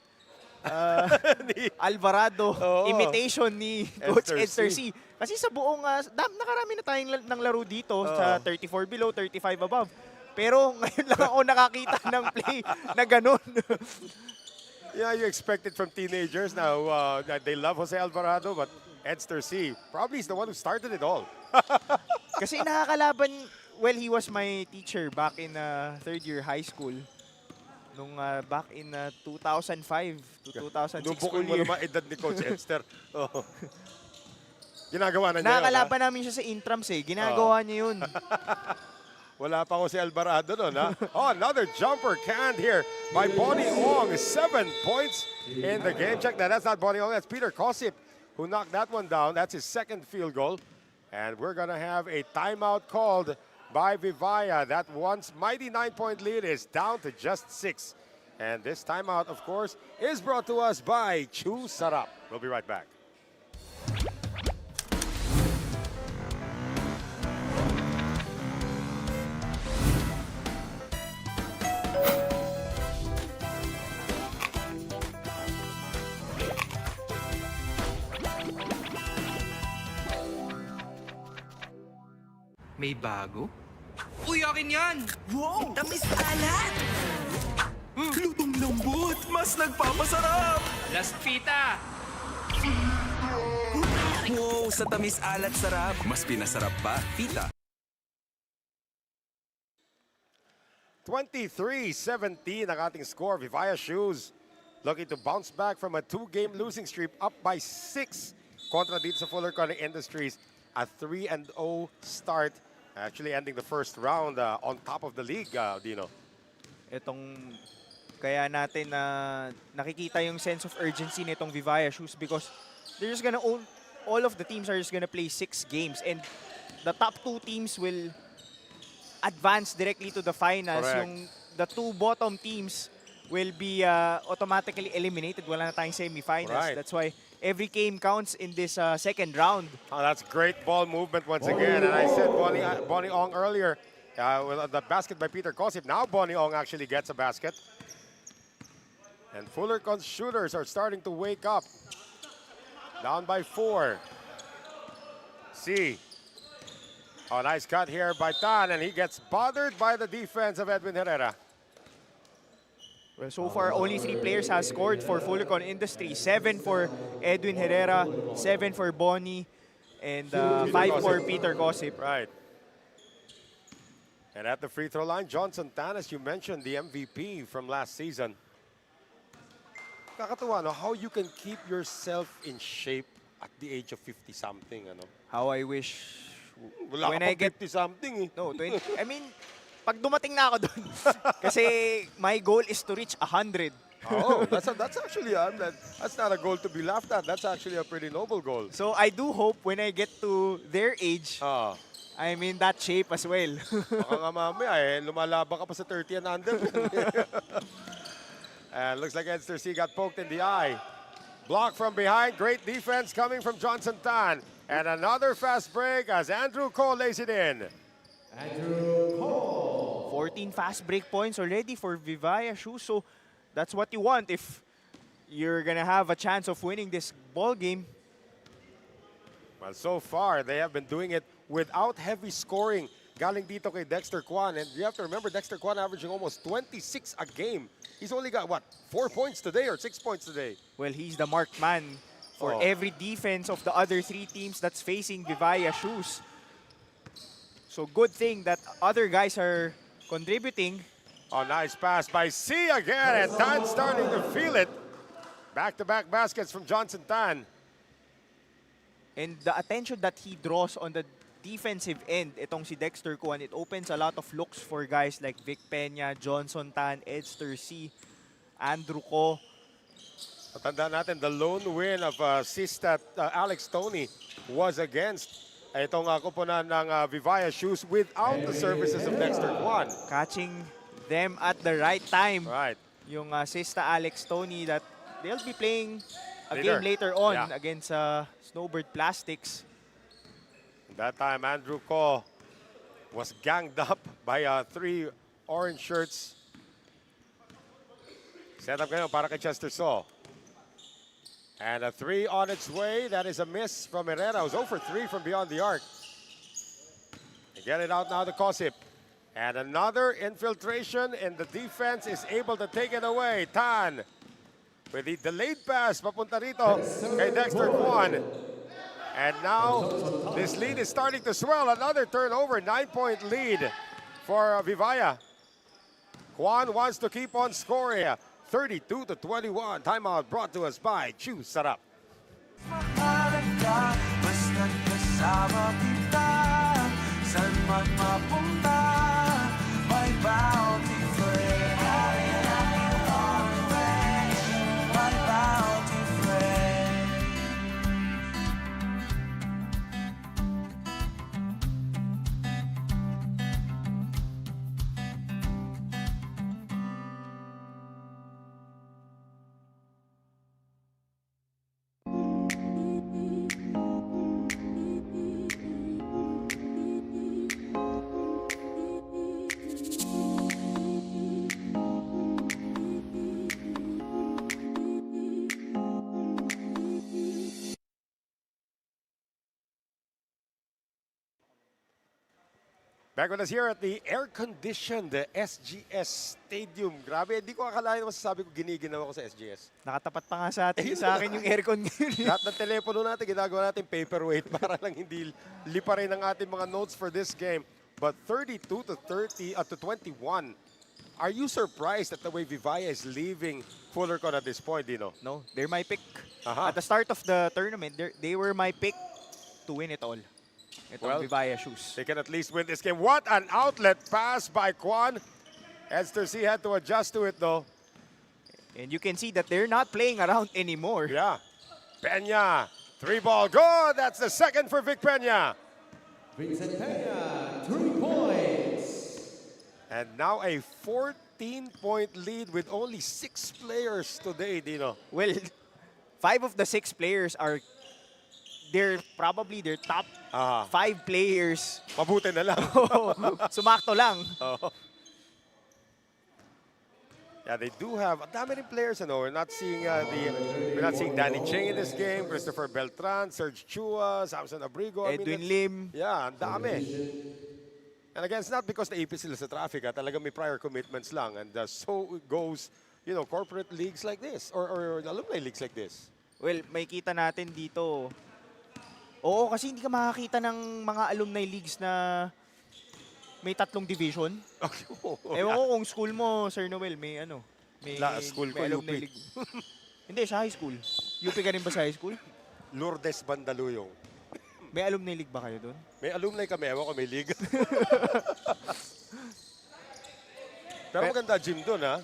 Alvarado imitation ni Coach Edster C. Kasi sa buong, nakarami na tayong ng laro dito sa 34 below, 35 above. Pero ngayon lang ako nakakita ng play na ganun. Yeah, you expect it from teenagers now that they love Jose Alvarado, but Edster C probably is the one who started it all. Kasi nakakalaban, well, he was my teacher back in third year high school. Nung back in 2005 to 2006 Nubukol school mo year. naman edad ni Coach Edster. Oh. Ginagawa na niya. Nakakalaban namin siya sa intrams eh. Ginagawa niya yun. Wala pa ko si Alvarado nun, ha? Oh, another jumper canned here by Bonnie Ong. 7 points in the game. Check that. That's not Bonnie Ong. That's Peter Kosip who knocked that one down. That's his 2nd field goal. And we're going to have a timeout called by Vivaia. That once mighty 9-point lead is down to just 6. And this timeout, of course, is brought to us by Chu Sarap. We'll be right back. May bago? Uy, akin yan! Wow! Tamis alat! Lutong lambot! Mas nagpapasarap! Last pita! Wow! Sa tamis alat sarap, mas pinasarap pa. Pita. 23-17 ang ating score. Vivaia Shoes looking to bounce back from a 2-game losing streak, up by 6 kontra dito sa Fullercon Industries. A 3-0 start, actually ending the first round on top of the league, Dino. Itong kaya natin na nakikita yung sense of urgency nitong Vivaia Shoes because they're just gonna all of the teams are just gonna play 6 games and the top 2 teams will advance directly to the finals. Correct. Yung the 2 bottom teams will be automatically eliminated. Wala na tayong semifinals. Right. That's why every game counts in this second round. Oh, that's great ball movement once again. And I said Bonnie Ong earlier, with the basket by Peter Kosip. Now Bonnie Ong actually gets a basket. And Fullercon's shooters are starting to wake up. Down by 4. C. Oh, nice cut here by Tan, and he gets bothered by the defense of Edwin Herrera. Well, so far, only 3 players have scored for Fullercon Industries. 7 for Edwin Herrera, 7 for Bonnie, and 5 for Peter Kosip. Right. And at the free throw line, Johnson Tan, as you mentioned, the MVP from last season. Kakatuwa, no? How you can keep yourself in shape at the age of 50-something, ano? How I wish Wala when ka I pang get 50-something, eh. no 20. I mean, pag dumating na ako doon, kasi my goal is to reach 100. Oh, that's actually that's not a goal to be laughed at. That's actually a pretty noble goal. So I do hope when I get to their age, Ah, I'm in that shape as well. baka nga mamaya lumalaban ka pa sa 30 and under. And looks like Edster C got poked in the eye. Block from behind, great defense coming from Johnson Tan. And another fast break as Andrew Cole lays it in. Andrew Cole. 14 fast break points already for Vivaia Shoes. So that's what you want if you're gonna have a chance of winning this ball game. Well, so far, they have been doing it without heavy scoring. Galing dito kay Dexter Kwan. And you have to remember, Dexter Kwan averaging almost 26 a game. He's only got, what, 4 points today or 6 points today? Well, he's the marked man for Oh. every defense of the other 3 teams that's facing Vivaia Shoes. So good thing that other guys are contributing. Oh, nice pass by C again. And Tan starting to feel it. Back-to-back baskets from Johnson Tan. And the attention that he draws on the defensive end, itong si Dexter Kwan, it opens a lot of looks for guys like Vic Peña, Johnson Tan, Edster C, Andrew Ko. Matandaan natin, the lone win of Sistat Alex Tony was against itong kupunan ng Vivaia Shoes without the services of Dexter Kwan. Catching them at the right time. Right. Yung Sista Alex Tony that they'll be playing a Later. game later on Yeah. against Snowbird Plastics. That time, Andrew Ko was ganged up by 3 orange shirts. Set up ngayon para kay Chester Saw. And a 3 on its way. That is a miss from Herrera. It was 0 for 3 from beyond the arc. They get it out now to Kosip. And another infiltration, and the defense is able to take it away. Tan with the delayed pass papunta rito kay Dexter Kwan. And now this lead is starting to swell. Another turnover, 9-point lead for Vivaia. Kwan wants to keep on scoring. 32-21. Timeout brought to us by Chew Sarap. Basta't kasama kita, saan man mapunta, may bounty friend. My bounty friend. Back with us here at the air-conditioned SGS Stadium. Grabe, hindi ko akalain na masasabi ko giniginaw ako sa SGS. Nakatapat pa nga sa akin yung aircon ngayon. Lahat ng telepono natin, ginagawa natin paperweight para lang hindi liparin ang ating mga notes for this game. But 32-21. Are you surprised at the way Vivaia is leaving Fullercon at this point, Dino? No, they're my pick. Aha. At the start of the tournament, they were my pick to win it all. Itong Well, Vivaia Shoes. They can at least win this game. What an outlet pass by Kwan. Edster C had to adjust to it, though. And you can see that they're not playing around anymore. Yeah. Peña, 3-ball, good. That's the second for Vic Peña. Vincent Peña, 3 points. And now a 14-point lead with only 6 players today, Dino. Well, 5 of the 6 players are probably their top 5 players. Mabuti na lang. Sumakto lang. Yeah, they do have a dami rin players. We're not seeing Danny Cheng in this game. Christopher Beltran, Serge Chua, Samson Abrigo. Edwin Lim. Yeah, ang dami. And again, it's not because naipit sila sa traffic. Talagang may prior commitments lang. And so it goes, corporate leagues like this or alumni leagues like this. Well, may kita natin dito. Oo, kasi hindi ka makakita ng mga alumni leagues na may 3 division. Okay. Ewan ko kung school mo, Sir Noel, may School ko, may alumni UP. league. Hindi, sa high school. UP ka rin ba sa high school? Lourdes Bandaluyong. May alumni league ba kayo doon? May alumni kami, ewan ko may league. Pero maganda gym doon, ha?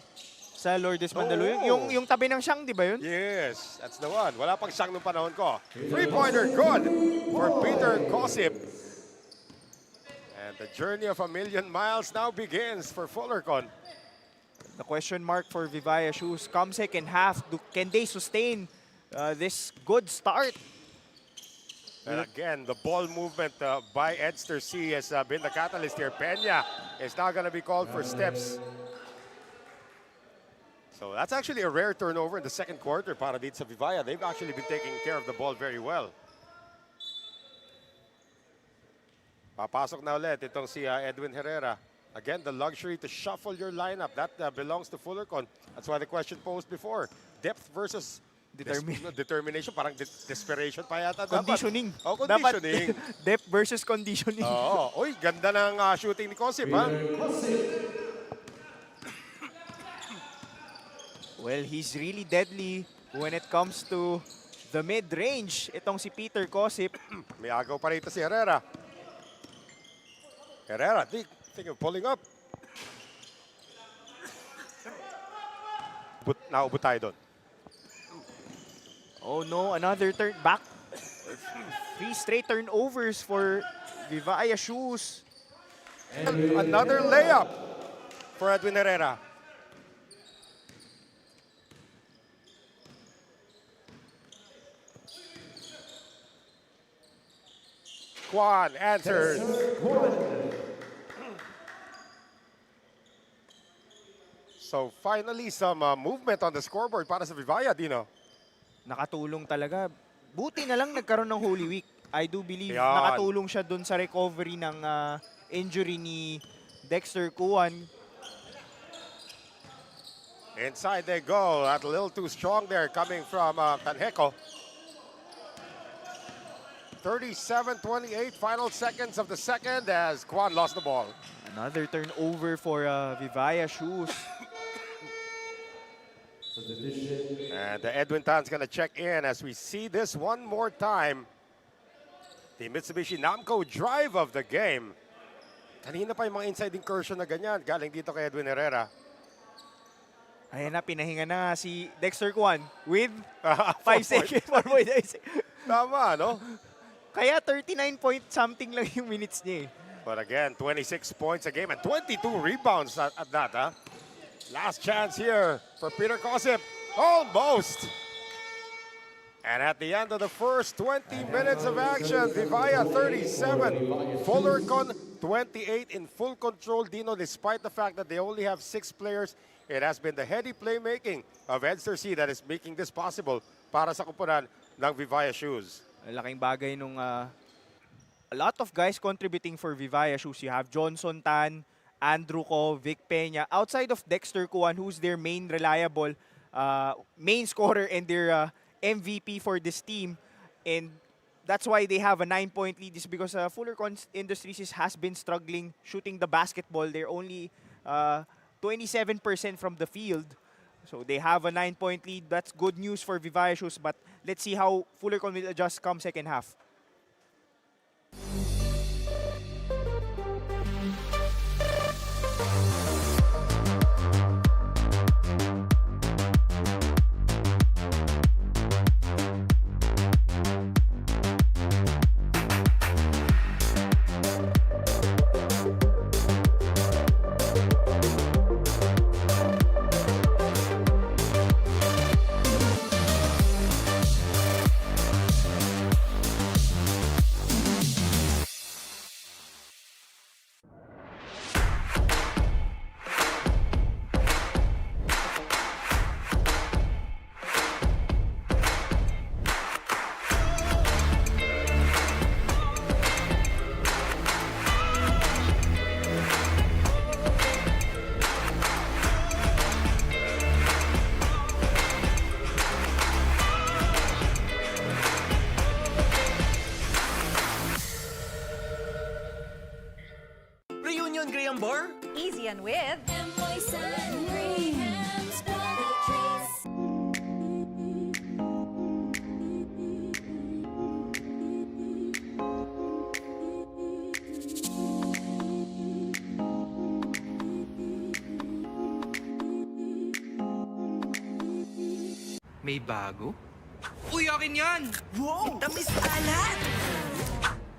sa Lourdes Mandaluyong. Oh. Yung tabi ng siyang, di ba yun? Yes, that's the one. Wala pang siyang nung panahon ko. Three-pointer good for Peter Gossip. And the journey of a million miles now begins for Fullercon. The question mark for Vivaia Shoes come second half. Can they sustain this good start? And again, the ball movement by Edster C has been the catalyst here. Peña is now going to be called for steps. So that's actually a rare turnover in the second quarter para dito sa Vivaia. They've actually been taking care of the ball very well. Papasok na ulit itong si Edwin Herrera. Again, the luxury to shuffle your lineup. That belongs to Fullercon. That's why the question posed before. Depth versus determination. Parang desperation pa yata. Conditioning. Oh, conditioning. Dapat depth versus conditioning. Oo. Uy, ganda ng shooting ni Gossip, ha? Well, he's really deadly when it comes to the mid-range. Itong si Peter Gossip. May agaw pa rito si Herrera. Herrera, think of pulling up. Naubot tayo doon. Oh no, another turn back. 3 straight turnovers for Vivaia Shoes. Another layup for Edwin Herrera. Kwan answers. So finally some movement on the scoreboard para sa Vivaia, Dino. Nakatulong talaga. Buti na lang nagkaroon ng Holy Week. I do believe Yan. nakatulong siya dun sa recovery ng injury ni Dexter Kuan. Inside they go. That's a little too strong there coming from Tanjeco. 37-28, final seconds of the second as Kwan lost the ball. Another turnover for Vivaia Shoes. And Edwin Tan's going to check in as we see this one more time. The Mitsubishi Namco drive of the game. Kanina pa yung mga inside incursion na ganyan. Galing dito kay Edwin Herrera. Ayan na, pinahinga na si Dexter Kuan with 5 4 seconds. Tama, no? Kaya 39 point something lang yung minutes niya eh. But again, 26 points a game and 22 rebounds at that, huh? Last chance here for Peter Gossip. Almost. And at the end of the first 20 minutes of action, Vivaia 37, Fullercon 28 in full control, Dino, despite the fact that they only have 6 players. It has been the heady playmaking of Edster C that is making this possible para sa kupunan ng Vivaia Shoes. Laking bagay nung a lot of guys contributing for Vivaia Shoes. You have Johnson Tan, Andrew Ko, Vic Peña. Outside of Dexter Kuan, who's their main reliable, main scorer and their MVP for this team. And that's why they have a 9-point lead, is because Fullercon Industries has been struggling shooting the basketball. They're only 27% from the field. So they have a 9-point lead. That's good news for Vivaia Shoes, but let's see how Fullercon will adjust come second half. Reunion Graham Bar? Easy and with Employees and Graham's Treats. May bago? Uy, akin yan! Wow! Tamis alat!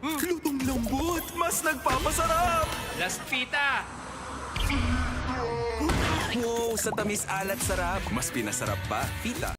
Lutong lambot! Mas nagpapasarap! Last pita! Wow, sa tamis alat sarap. Mas pinasarap pa, pita.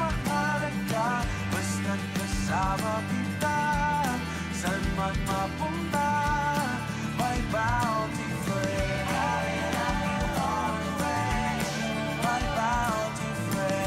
Mahalaga, basta't kasama kita. Saan man mapunta, may bounty friend. My bounty friend.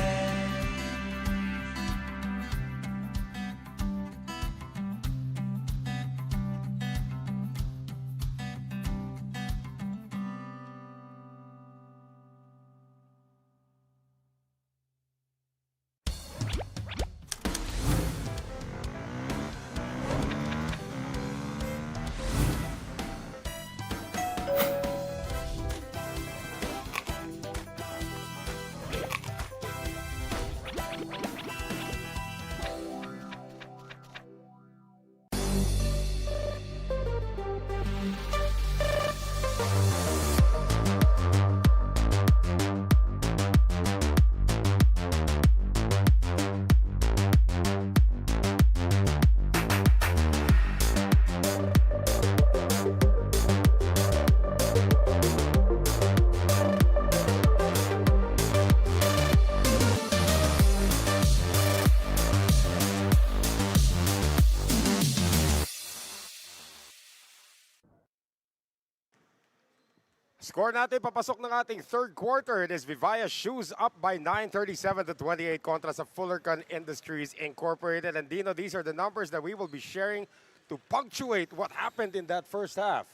Score natin, papasok ng ating third quarter. It is Vivaia Shoes up by 9, 37 to 28 kontra sa Fullercon Industries Incorporated. And Dino, these are the numbers that we will be sharing to punctuate what happened in that first half.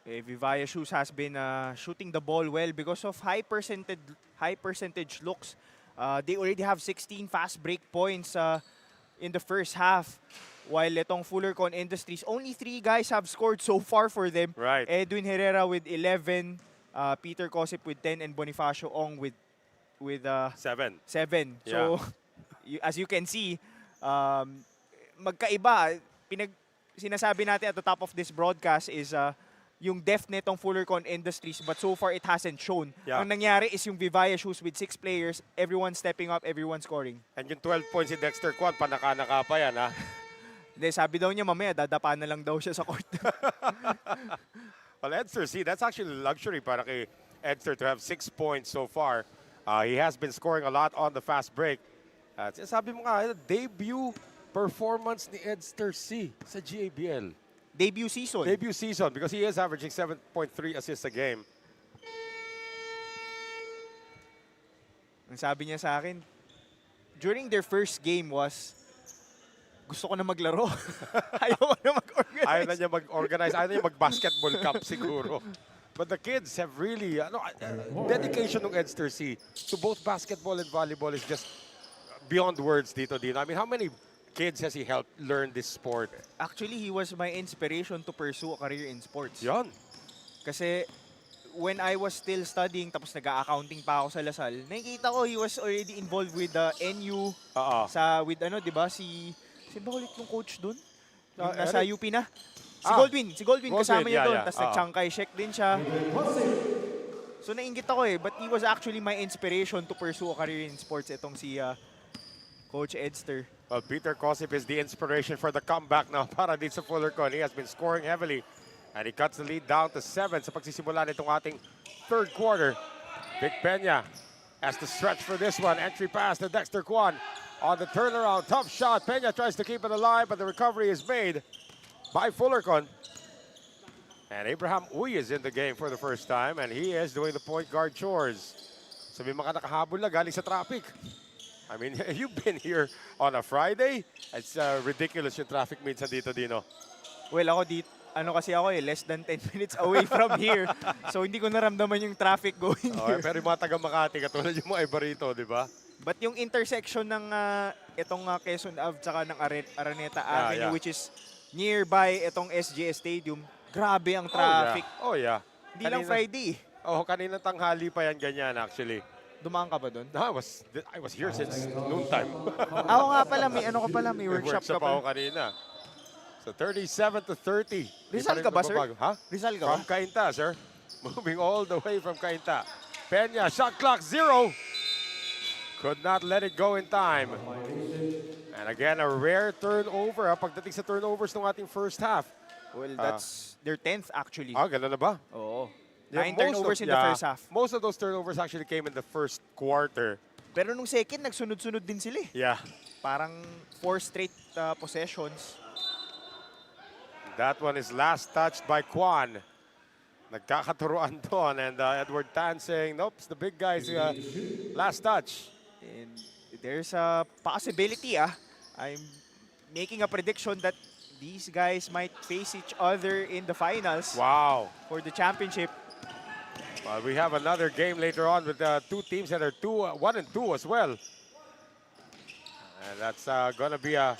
Vivaia Shoes has been shooting the ball well because of high percentage looks. They already have 16 fast break points in the first half. While itong Fullercon Industries, only 3 guys have scored so far for them. Right. Edwin Herrera with 11, Peter Cosip with 10, and Bonifacio Ong with 7. 7. Yeah. So, as you can see, magkaiba. Sinasabi natin at the top of this broadcast is yung depth nitong Fullercon Industries, but so far it hasn't shown. Yeah. Ang nangyari is yung Vivaia Shoes with 6 players, everyone stepping up, everyone scoring. And yung 12 points si Dexter Kwan, panaka-naka pa yan, ha? Hindi, sabi daw niya mamaya, dadapa na lang daw siya sa court. Well, Edster, see, that's actually luxury para kay Edster to have 6 points so far. He has been scoring a lot on the fast break. Sabi mo nga, debut performance ni Edster C sa GABL. Debut season. Debut season because he is averaging 7.3 assists a game. Ang sabi niya sa akin, during their first game was, gusto ko na maglaro. Ayaw ko na mag-organize. Ayaw na niya mag-organize. Ayaw na niya mag-basketball cup siguro. But the kids have really, dedication ng Edster C to both basketball and volleyball is just beyond words dito, Dino. I mean, how many kids has he helped learn this sport? Actually, he was my inspiration to pursue a career in sports. Yan. Kasi when I was still studying, tapos nag-accounting pa ako sa Lasal, nakikita ko he was already involved with the NU, with di ba, sino ba ulit yung coach dun? Nasa UP na. Si Goldwyn kasama niya doon. Tapos nag-Chiang Kai-shek din siya. So nainggit ako but he was actually my inspiration to pursue a career in sports, itong si Coach Edster. Well, Peter Cosip is the inspiration for the comeback now para dito sa Fullercon. He has been scoring heavily and he cuts the lead down to 7 sa pagsisimula nitong ating third quarter. Vic Peña has to stretch for this one. Entry pass to Dexter Kwan. On the turnaround, tough shot. Peña tries to keep it alive, but the recovery is made by Fullercon. And Abraham Uy is in the game for the first time, and he is doing the point guard chores. So may mga nakahabol na galing sa traffic. I mean, you've been here on a Friday. It's ridiculous yung traffic minsan dito, Dino. Well, ako dito, kasi ako less than 10 minutes away from here. So hindi ko naramdaman yung traffic going here. Pero yung mga taga Makati, katulad yung mga iba rito, di ba? But yung intersection ng itong Quezon Ave tsaka ng Araneta Avenue, yeah. which is nearby itong SGS Stadium, grabe ang traffic. Oh yeah. Hindi lang Friday. Oh, kanina tanghali pa yan ganyan actually. Dumaan ka ba doon? No, I was here since noontime. Ako nga pala, may ano ka pala, may May workshop ka ako pa. kanina. So 37-30. Rizal ka ba, sir? Ha? Rizal ka From ba? Cainta, sir. Moving all the way from Cainta. Peña, shot clock 0. Could not let it go in time. And again, a rare turnover. Pagdating sa turnovers ng ating first half. Well, that's their 10th actually. Ganun na ba? Oo. Yeah, 9 turnovers in the first half. Most of those turnovers actually came in the first quarter. Pero nung second, nagsunod-sunod din sila eh. Yeah. Parang 4 straight possessions. That one is last touched by Kwan. Nagkakaturuan doon. And Edward Tan saying, nope, it's the big guy's last touch. And there's a possibility, I'm making a prediction that these guys might face each other in the finals Wow. for the championship. Well, we have another game later on with two teams that are 1 and 2 as well. And that's going to be an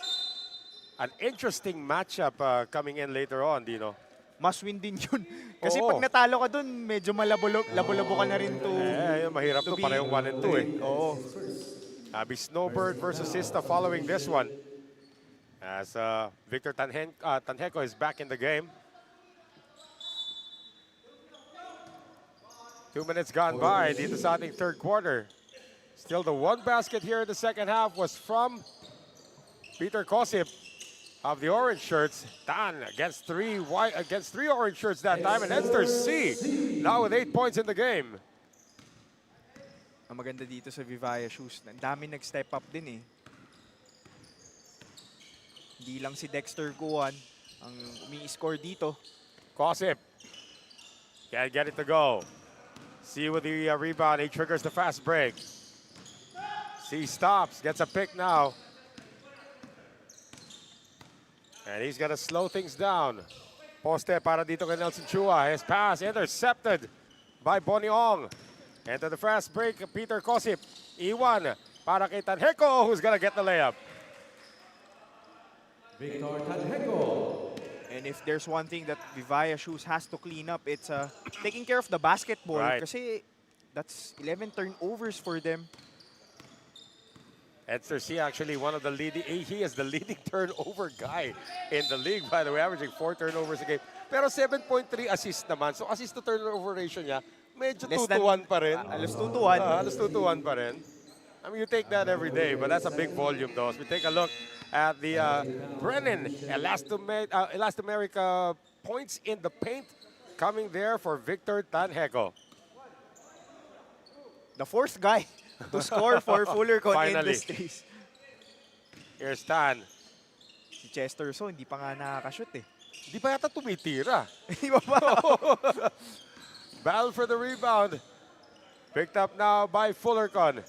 interesting matchup coming in later on, Dino. Must win din yun. Kasi Oo. pag natalo ka dun, medyo labo-labo ka na rin to. Mahirap to, be- parehong 1 and 2 eh. Oo. Abby Snowbird versus Sista following this one. As Victor Tanjeco is back in the game. 2 minutes gone by dito sa ating third quarter. Still the one basket here in the second half was from Peter Kosip of the orange shirts. Tan against three orange shirts that time, and Esther C now with 8 points in the game. Ang maganda dito sa Vivaia shoes, ang dami nag-step up din eh. Hindi lang si Dexter Guan ang umi-score dito. Kosip can't get it to go. C with the rebound, he triggers the fast break. C stops, gets a pick now. And he's gonna slow things down. Poste para dito kay Nelson Chua. His pass intercepted by Bonnie Ong. Into the fast break, Peter Kosip. Iwan para kay Tanjeco, who's gonna get the layup. Victor Tanjeco. And if there's one thing that Vivaia shoes has to clean up, it's taking care of the basketball. Right. Kasi that's 11 turnovers for them. Esther C actually one of the leading, he is the leading turnover guy in the league, by the way, averaging 4 turnovers a game. Pero 7.3 assist naman. So assist to turnover ratio niya, medyo 2 to 1 pa rin. Alas 2 to 1. Alas 2 to 1 pa rin. I mean, you take that every day, but that's a big volume though. As we take a look at the Brennan Elastomerica points in the paint coming there for Victor Tanjeco. The fourth guy to score for Fullercon Finally. Industries. Here's Tan. Si Chesterson, hindi pa nga nakakashoot eh. Di pa yata tumitira. Di ba ba? Battle for the rebound. Picked up now by Fullercon.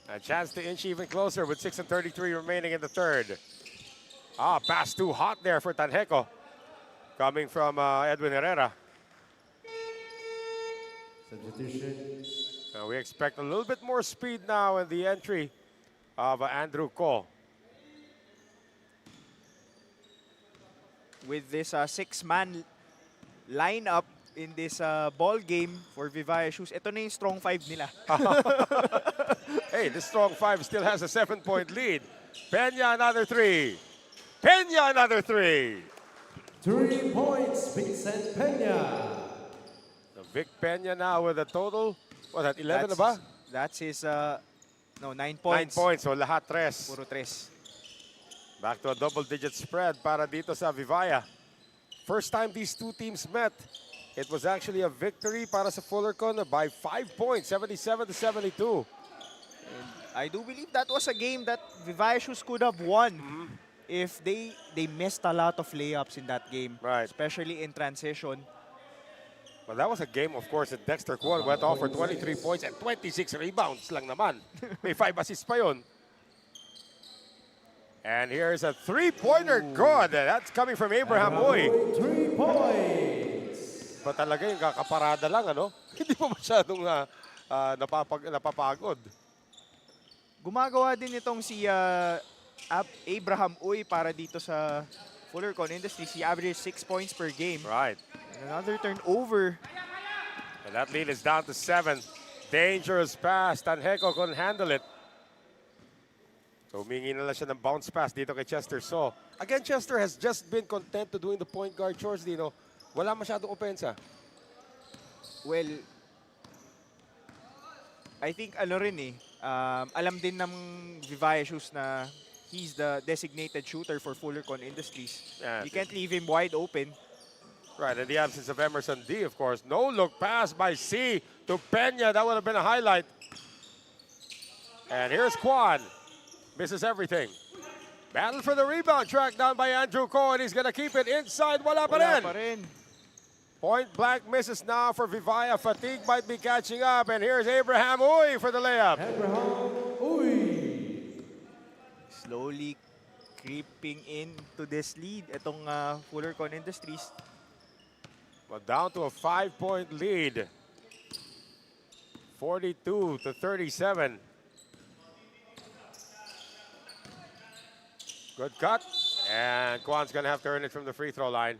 A chance to inch even closer with 6:33 remaining in the third. Pass too hot there for Tanjeco. Coming from Edwin Herrera. Substitution. We expect a little bit more speed now in the entry of Andrew Ko. With this 6-man lineup in this ball game for Vivaia shoes, ito na yung strong 5 nila. Hey, the strong 5 still has a 7-point lead. Peña another 3. Peña another 3. 3 points, Vincent Peña. So Vic Peña now with a total, what, at 11 na ba? That's his, 9 9 points. points, so lahat 3. Puro 3. Back to a double-digit spread para dito sa Vivaia. First time these two teams met, it was actually a victory para sa Fullercon by 5 points, 77-72. I do believe that was a game that Vivaia shoes could have won if they missed a lot of layups in that game. Right. Especially in transition. Well, that was a game, of course, that Dexter Kwon went off for 23 points and 26 rebounds lang naman. May 5 assists pa yun. And here's a three-pointer. Good. That's coming from Abraham Uy. 3 points. Ba talaga yung kakaparada lang, ano? Hindi pa masyadong napapagod. Gumagawa din itong si Abraham Uy para dito sa Fullercon Industries. He averaged 6 points per game. Right. And another turnover. And that lead is down to 7. Dangerous pass. Tanheco couldn't handle it. So humingi na lang siya ng bounce pass dito kay Chester. So, again, Chester has just been content to doing the point guard chores, Dino. Wala masyadong opensa. Well, I think ano rin alam din ng Vivaia Shoes na he's the designated shooter for Fullercon Industries. Yeah. You can't leave him wide open. Right, in the absence of Emerson D, of course. No look pass by C to Peña. That would have been a highlight. And here's Quan. Misses everything. Battle for the rebound. Tracked down by Andrew Ko, and he's going to keep it inside. Wala pa Wala rin. pa rin. Point blank misses now for Vivaia. Fatigue might be catching up. And here's Abraham Uy for the layup. Abraham Uy. Slowly creeping into this lead. Itong Fullercon Industries. Well, down to a 5-point lead. 42 to 37. Good cut. And Kwan's going to have to earn it from the free throw line.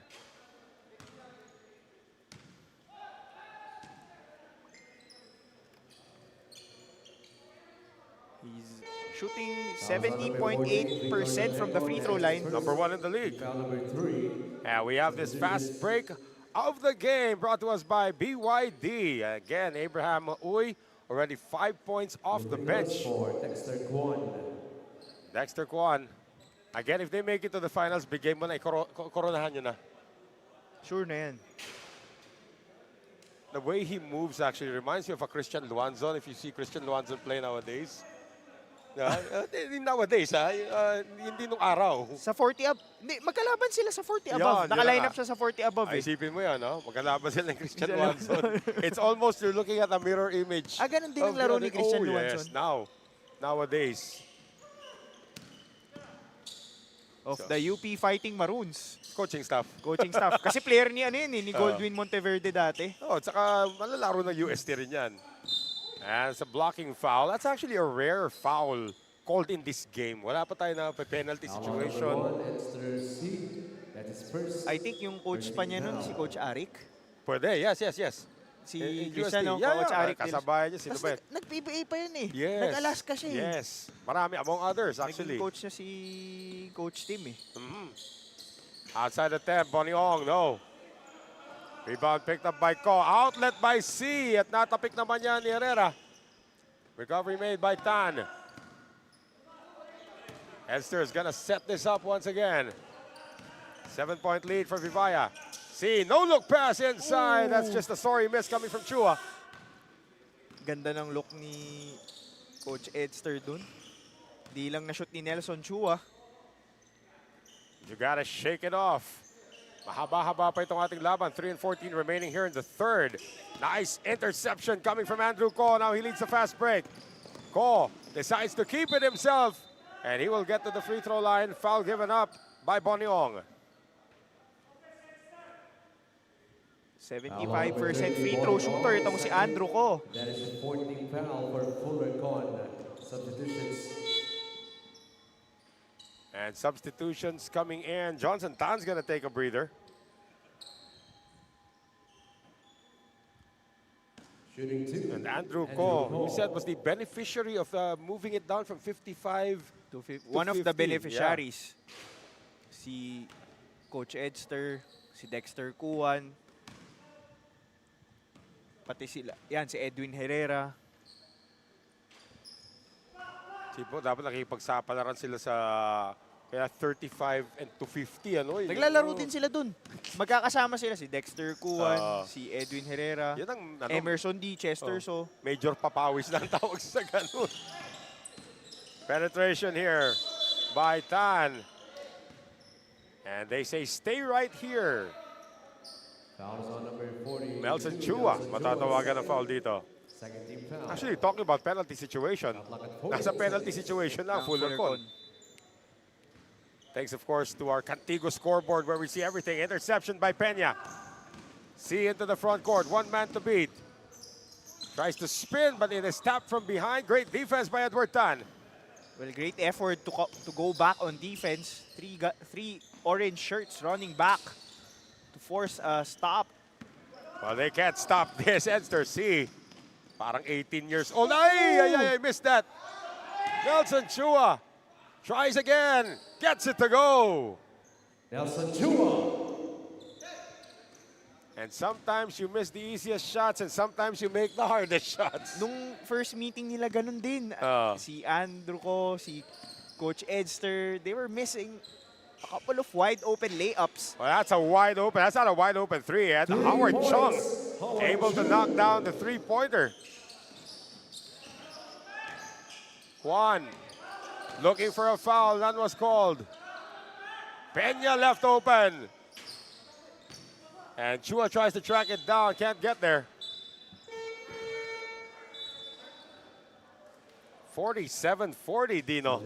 He's shooting 70.8% from the free throw line. Number 1 in the league. Foul number 3. And we have this fast break of the game brought to us by BYD. Again, Abraham Uy already 5 points off the bench. For Dexter Kwon. Dexter Kwan. Again, if they make it to the finals, bigay mo na, koronahan nyo na. Sure na yan. The way he moves actually reminds me of a Christian Luanzon. If you see Christian Luanzon play nowadays. Nowadays, hindi nung araw. Sa 40 up, hindi, magkalaban sila sa 40 above. Yan, Naka-line yan up siya sa 40 above Ay, eh. isipin mo yan, no? Magkalaban sila ng Christian Luanzon. It's almost you're looking at a mirror image. Ganun din ang laro ni Christian Luanzon. Yes, nowadays. Of the UP Fighting Maroons. Coaching staff. Coaching staff. Kasi player ni ni Goldwyn Monteverde dati. Oh, tsaka malalaro ng UST rin yan. And it's a blocking foul. That's actually a rare foul called in this game. Wala pa tayo na penalty situation. I think yung coach pa niya nun, si Coach Arik. Pwede, yes. Si UST. Cristiano, Coach Arik. Kasabayan niya, sino ba yan? Nag-PBA pa yun eh. Yes. Nag-Alaska siya eh. Yes. Marami, among others actually. Naging coach niya si Coach Tim eh. Outside the 10, Boniong, no. Rebound picked up by Ko. Outlet by C. At natapik naman yan ni Herrera. Recovery made by Tan. Esther is gonna set this up once again. 7-point lead for Vivaia. C, no look pass inside. That's just a sorry miss coming from Chua. Ganda ng look ni Coach Edster dun. Di lang na-shoot ni Nelson Chua. You gotta shake it off. Mahaba-haba pa itong ating laban. 3 and 14 remaining here in the third. Nice interception coming from Andrew Ko. Now he leads the fast break. Ko decides to keep it himself. And he will get to the free throw line. Foul given up by Boniong. 75% free throw shooter itong si Andrew Ko. That is the 14th foul for Fullercon. Substitutions. And substitutions coming in. Johnson Tan's going to take a breather. Shooting 2. And Andrew Ko, you said, was the beneficiary of moving it down from 55 To to one of 50. the beneficiaries. Si Coach Edster, si Dexter Kuan, pati sila. Yan, si Edwin Herrera. Tipo, dapat nakipagsapalaran sila sa kaya 35 and to 50. Ano, yun, Naglalaro din sila dun. Magkakasama sila si Dexter Kuan, si Edwin Herrera, Yan ang Emerson D. Chester So. major papawis na ang tawag sa ganun. Penetration here by Tan. And they say, stay right here. Fouls on number 40. Nelson Chua, matatawagan ng foul dito. Second team foul. Actually, talking about penalty situation, nasa penalty situation na, Fullercon. Thanks, of course, to our Cantigo scoreboard where we see everything. Interception by Peña. C into the front court, one man to beat. Tries to spin, but it is tapped from behind. Great defense by Edward Tan. Well, great effort to go back on defense. Three orange shirts running back to force a stop. Well, they can't stop this. Edster C. Parang 18 years old. Ay, missed that. Nelson Chua tries again. Gets it to go. Nelson Chua. And sometimes you miss the easiest shots and sometimes you make the hardest shots. Nung first meeting nila, ganun din. Si Andrew ko, si Coach Edster, they were missing a couple of wide open layups. Well, that's a wide open. That's not a wide open three. And Howard Chung able to knock down the three-pointer. Juan looking for a foul. None was called. Peña left open. And Chua tries to track it down. Can't get there. 47-40, Dino.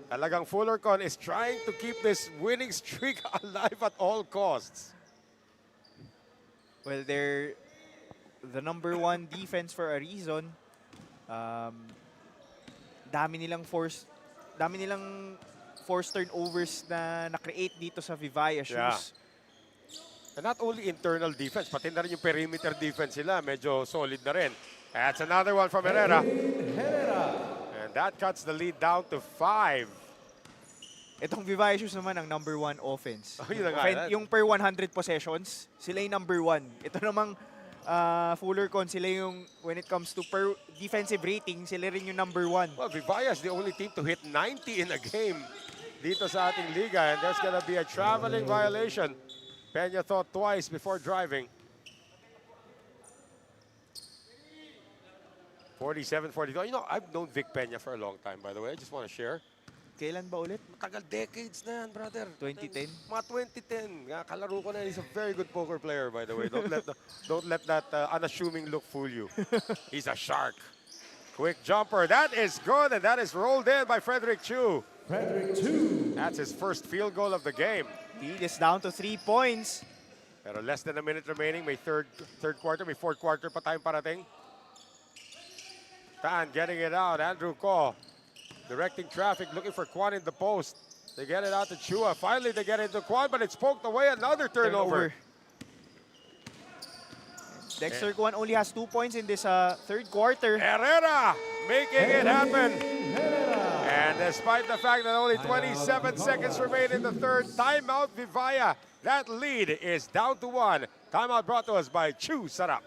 Talagang Fullercon is trying to keep this winning streak alive at all costs. Well, they're the #1 defense for a reason. Dami nilang forced turnovers na na-create dito sa Vivaia shoes. Yeah. And not only internal defense, pati na rin yung perimeter defense sila. Medyo solid na rin. That's another one from Herrera. And that cuts the lead down to 5. Itong Vivaia shoes naman ang #1 offense. Oh, yun na nga. Yung per 100 possessions, sila yung #1. Ito namang Fullercon, sila yung, when it comes to per defensive rating, sila rin yung #1. Well, Vivaia is the only team to hit 90 in a game dito sa ating liga. And there's gonna be a traveling violation. Peña thought twice before driving. 47-42. You know, I've known Vic Peña for a long time, by the way. I just want to share. Kailan ba ulit? Matagal decades na yan, brother. 2010? Mga 2010. Nga, kalaro ko na. He's a very good poker player, by the way. Don't let that unassuming look fool you. He's a shark. Quick jumper. That is good, and that is rolled in by Frederick Chu. Frederick Chu. That's his first field goal of the game. Lead is down to 3 points. Pero less than a minute remaining. May third quarter. May fourth quarter pa tayong parating. Tan getting it out. Andrew Ko directing traffic, looking for Kwan in the post. They get it out to Chua. Finally, they get it to Kwan, but it's poked away. Another turnover. Dexter Kwan only has 2 points in this third quarter. Herrera making it happen. And despite the fact that only 27 seconds remain in the third, timeout Vivaia. That lead is down to 1. Timeout brought to us by Chu Sarap.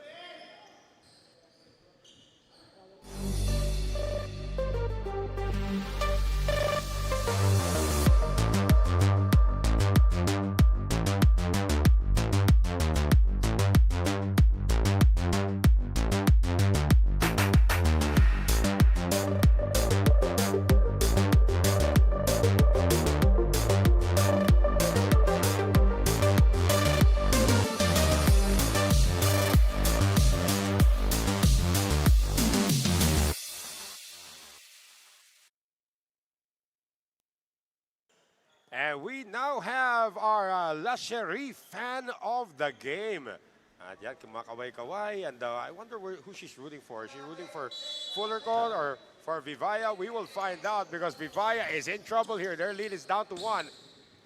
And we now have our La Cherie fan of the game. At yan, kumakaway-kaway. And I wonder who she's rooting for. Is she rooting for Fullercon or for Vivaia? We will find out because Vivaia is in trouble here. Their lead is down to 1.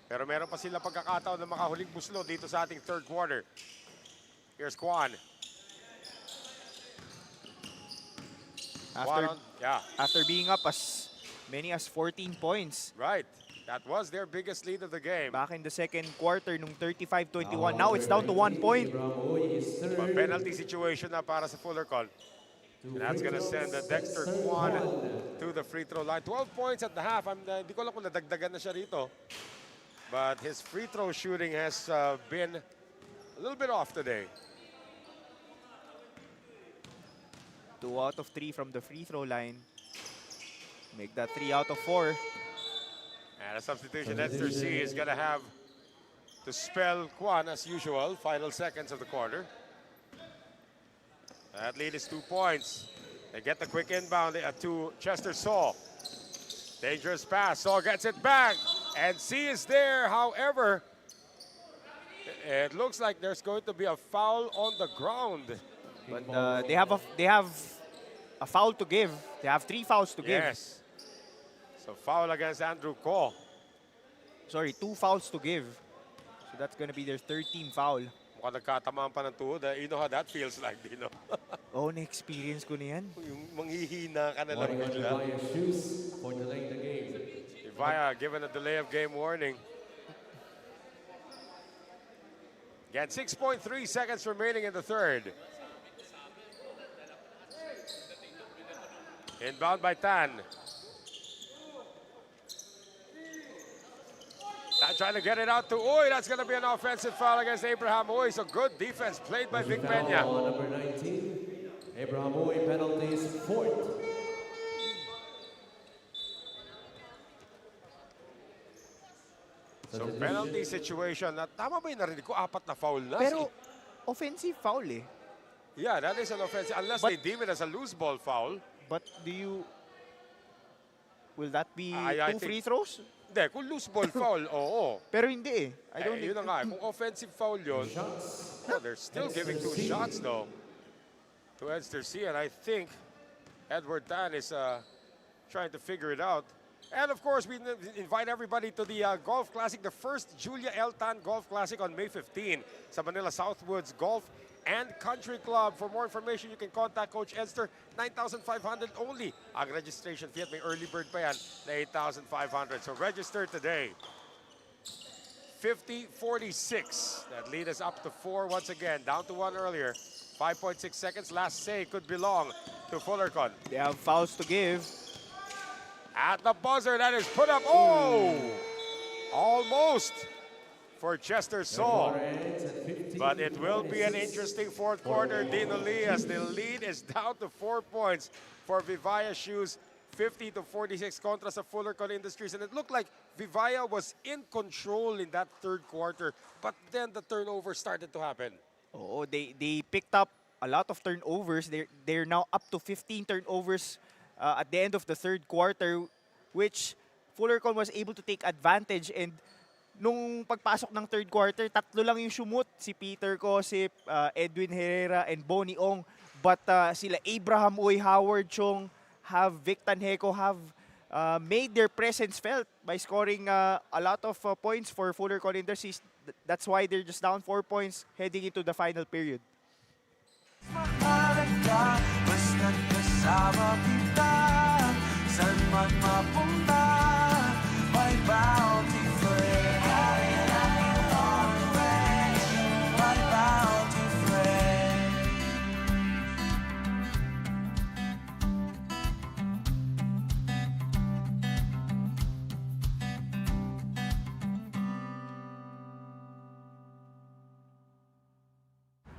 Pero meron pa sila pagkakataon na makahuling buslo dito sa ating third quarter. Here's Kwan. After being up as many as 14 points. Right. That was their biggest lead of the game. Back in the second quarter nung 35-21. Now it's down to 1 point. A penalty situation na para sa Fullercon. And that's going to send Dexter Kwan to the free throw line. 12 points at the half. Hindi ko alam kung nadagdagan na siya rito. But his free throw shooting has been a little bit off today. 2 out of 3 from the free throw line. Make that 3 out of 4. And a substitution, Edster C is going to have to spell Kwan as usual. Final seconds of the quarter. That lead is 2 points. They get the quick inbound to Chester Saul. Dangerous pass. Saul gets it back. And C is there. However, it looks like there's going to be a foul on the ground. But they have a foul to give. They have 3 fouls to give. Yes. So foul against Andrew Ko. Sorry, 2 fouls to give. So that's gonna be their third team foul. Mukhang nagkatamaan pa ng tuhod. You know how that feels like, Dino. Oh, na-experience ko na yan. Yung manghihina ka na lang Warning on bigla. Vivaia shoes for delaying the game. Vivaia given a delay of game warning. Again, 6.3 seconds remaining in the third. Inbound by Tan. Tan trying to get it out to Uy. That's going to be an offensive foul against Abraham Uy. So good defense played by Vic Foul Peña. on number 19. Abraham Uy, penalties, fourth. So penalty situation. Tama ba yung narinig ko? 4 na foul na. Pero, offensive foul eh. Yeah, that is an offensive. Unless they deem it as a loose ball foul. But do you... Will that be I two think- free throws? Hindi, kung loose ball foul, oo. Pero hindi eh. I don't Yun na nga, kung offensive foul yun, no, they're still giving 2 shots though to Edster C. And I think Edward Tan is trying to figure it out. And of course, we invite everybody to the Golf Classic, the first Julia L. Tan Golf Classic on May 15 sa Manila Southwoods Golf and Country Club. For more information, you can contact Coach Edster. 9,500 only ang registration fee at may early bird pa yan na 8,500. So register today. 50-46. That lead us up to 4 once again. Down to 1 earlier. 5.6 seconds. Last say could belong to Fullercon. They have fouls to give. At the buzzer, that is put up. Oh! Almost for Chester Saul. But it will be an interesting fourth quarter, Dino Lee, as the lead is down to 4 points for Vivaia Shoes. 50-46 contra sa Fullercon Industries. And it looked like Vivaia was in control in that third quarter. But then the turnover started to happen. Oh, they picked up a lot of turnovers. They're now up to 15 turnovers at the end of the third quarter, which Fullercon was able to take advantage. And nung pagpasok ng third quarter, 3 lang yung shumut. Si Peter Cosip, Edwin Herrera, and Bonnie Ong. But sila Abraham Uy, Howard Chong, Vic Tanheco have made their presence felt by scoring a lot of points for Fullercon Industries. That's why they're just down 4 points heading into the final period. Mahalaga, basta't kasama kita. Saan man mapunta, may bounty friend. My bounty friend.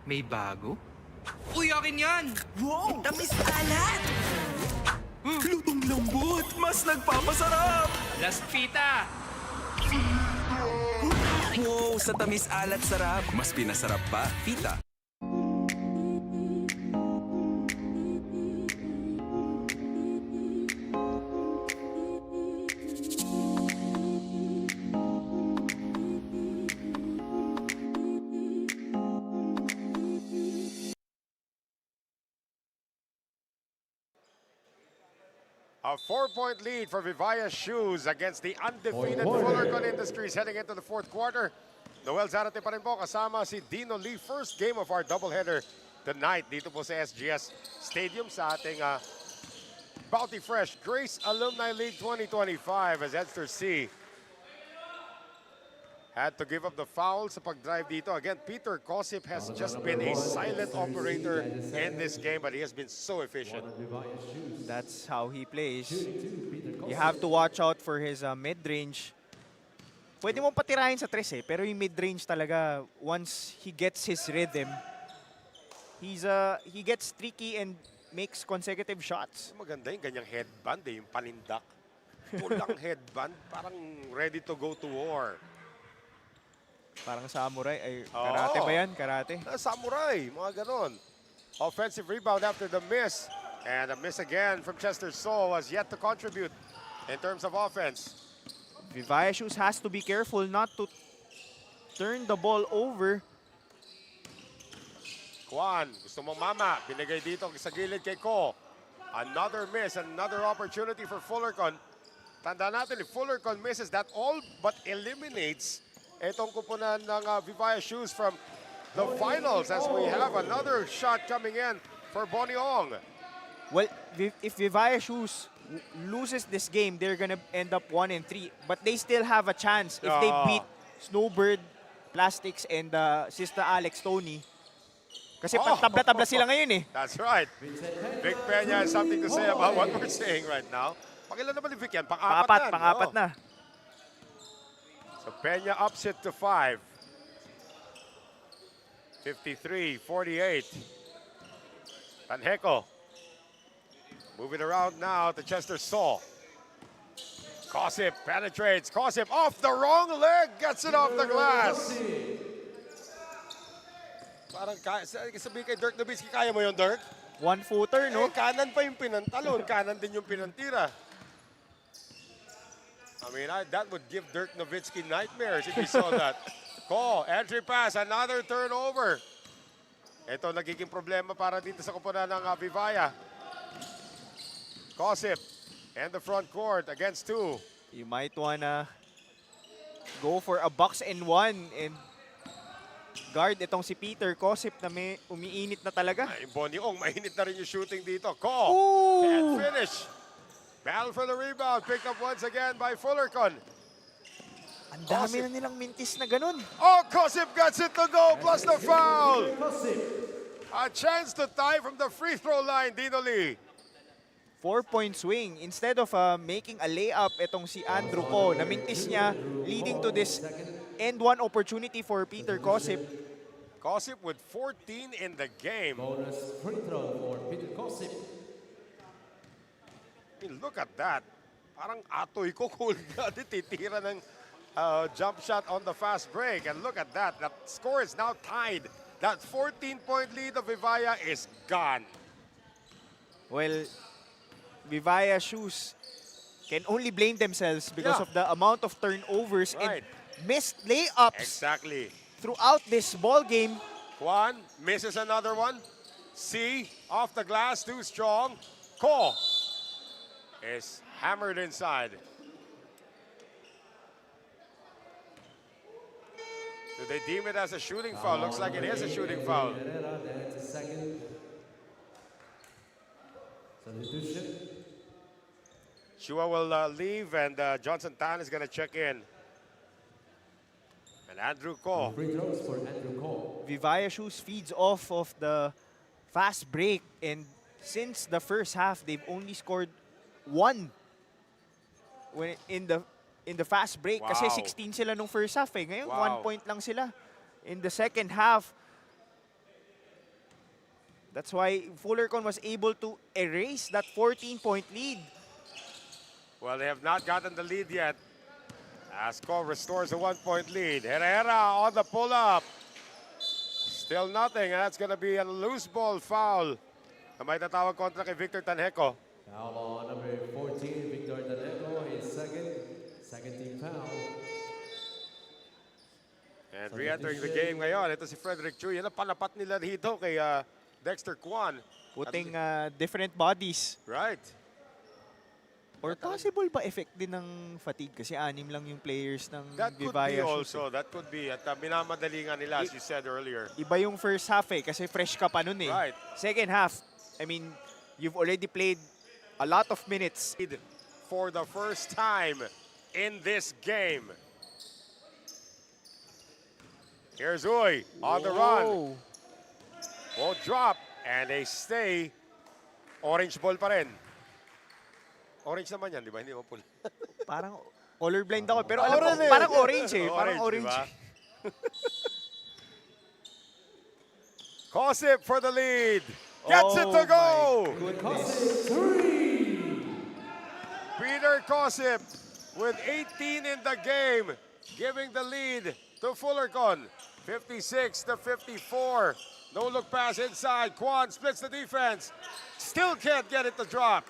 May bago? Uy, akin yan! Wow! Tamis alat! Lutong lambot! Mas nagpapasarap! Last pita! Wow! Sa tamis alat sarap! Mas pinasarap pa, pita. A 4-point lead for Vivaia Shoes against the undefeated Fourth quarter. Fullercon Industries heading into the fourth quarter. Noel Zarate pa rin po kasama si Dino Lee. First game of our doubleheader tonight dito po sa SGS Stadium sa ating Bounty Fresh Grace Alumni League 2025 as Edster C had to give up the foul sa pag-drive dito. Again, Peter Cosip has just been a silent operator in this game, but he has been so efficient. That's how he plays. You have to watch out for his mid-range. Pwede mo patirahin sa tres pero yung mid-range talaga, once he gets his rhythm, he gets tricky and makes consecutive shots. Maganda yung ganyang headband yung panindak. Pulang headband, parang ready to go to war. Parang samurai. Ay, karate ba yan? Karate? Samurai, mga ganon. Offensive rebound after the miss. And a miss again from Chester Saul has yet to contribute in terms of offense. Vivaia Shoes has to be careful not to turn the ball over. Juan, gusto mong mama. Binigay dito sa gilid kay Ko. Another miss, another opportunity for Fullercon. Tandaan natin, if Fullercon misses, that all but eliminates itong kupunan ng Vivaia Shoes from the finals as we have another shot coming in for Boniong. Well, if Vivaia Shoes loses this game, they're gonna end up 1-3. But they still have a chance if they beat Snowbird, Plastics, and Sister Alex Tony. Kasi tabla-tabla sila ngayon eh. That's right. Vic Peña has something to say about what we're saying right now. Pakilan naman ni Vic yan? Pang-apat na. So Peña ups it to 5. 53-48. Tanheco. Moving around now to Chester Saw. Kosip penetrates. Kosip off the wrong leg. Gets it off the glass. Parang sabihin kay Dirk Nowitzki, kaya mo yun, Dirk? One-footer, no? Kanan pa yung pinantalon. Kanan din yung pinantira. I mean, that would give Dirk Nowitzki nightmares if he saw that. Ko, entry pass, another turnover. Ito nagiging problema para dito sa kupunan ng Vivaia. Kosip and the front court against 2. You might wanna go for a box and 1 and guard itong si Peter Kosip na may umiinit na talaga. Ay, Boniong, mainit na rin yung shooting dito. Ko, can't finish. Battle for the rebound, picked up once again by Fullercon. Ang dami na nilang mintis na ganun. Oh, Kosip gets it to go, plus the foul. A chance to tie from the free throw line, Dino Lee. 4-point swing. Instead of making a layup, itong si Andrew Ko, namintis niya, leading to this end one opportunity for Peter Kosip. Kosip with 14 in the game. Bonus free throw for Peter Kosip. I mean, look at that. Parang atoy ko cool na titira ng jump shot on the fast break. And look at that. That score is now tied. That 14-point lead of Vivaia is gone. Well, Vivaia Shoes can only blame themselves because of the amount of turnovers and missed layups Exactly. throughout this ball game. Juan misses another one. C off the glass, too strong. Ko is hammered inside. Do they deem it as a shooting foul? Looks like it is a shooting foul. That's a second substitution. Shua will leave and Johnson Tan is going to check in. And Andrew Ko. Free throws for Andrew Cole. Vivaia Shoes feeds off of the fast break, and since the first half, they've only scored 1 when in the fast break. Kasi Wow. 16 sila nung first half eh. Ngayon, Wow. 1 point lang sila in the second half. That's why Fullercon was able to erase that 14-point lead. Well, they have not gotten the lead yet. Asco restores a 1-point lead. Herrera on the pull-up. Still nothing, and that's going to be a loose ball foul. Na may tatawag kontra kay Victor Tanheco. Foul on number 14, Victor Daneco, his second team foul. And re-entering the game ngayon, ito si Frederick Chu. Yan ang panapat nila dito kay Dexter Kwan. Putting different bodies. Right. Or possible ba effect din ng fatigue? Kasi 6 lang yung players ng That could be Vivaia Shoes. also. That could be. At minamadali nga nila, as you said earlier. Iba yung first half eh, kasi fresh ka pa nun eh. Right. Second half, I mean, you've already played a lot of minutes. For the first time in this game. Here's Uy on the run. Won't drop. And they stay. Orange ball pa rin. Orange naman yan, di ba? Hindi mo pula. Parang colorblind ako, pero alam ko, Orange eh. parang orange eh. Parang orange. Diba? Kosip for the lead. Gets it to go. Peter Kosip with 18 in the game, giving the lead to Fullercon. 56-54. No look pass inside. Kwan splits the defense. Still can't get it to drop.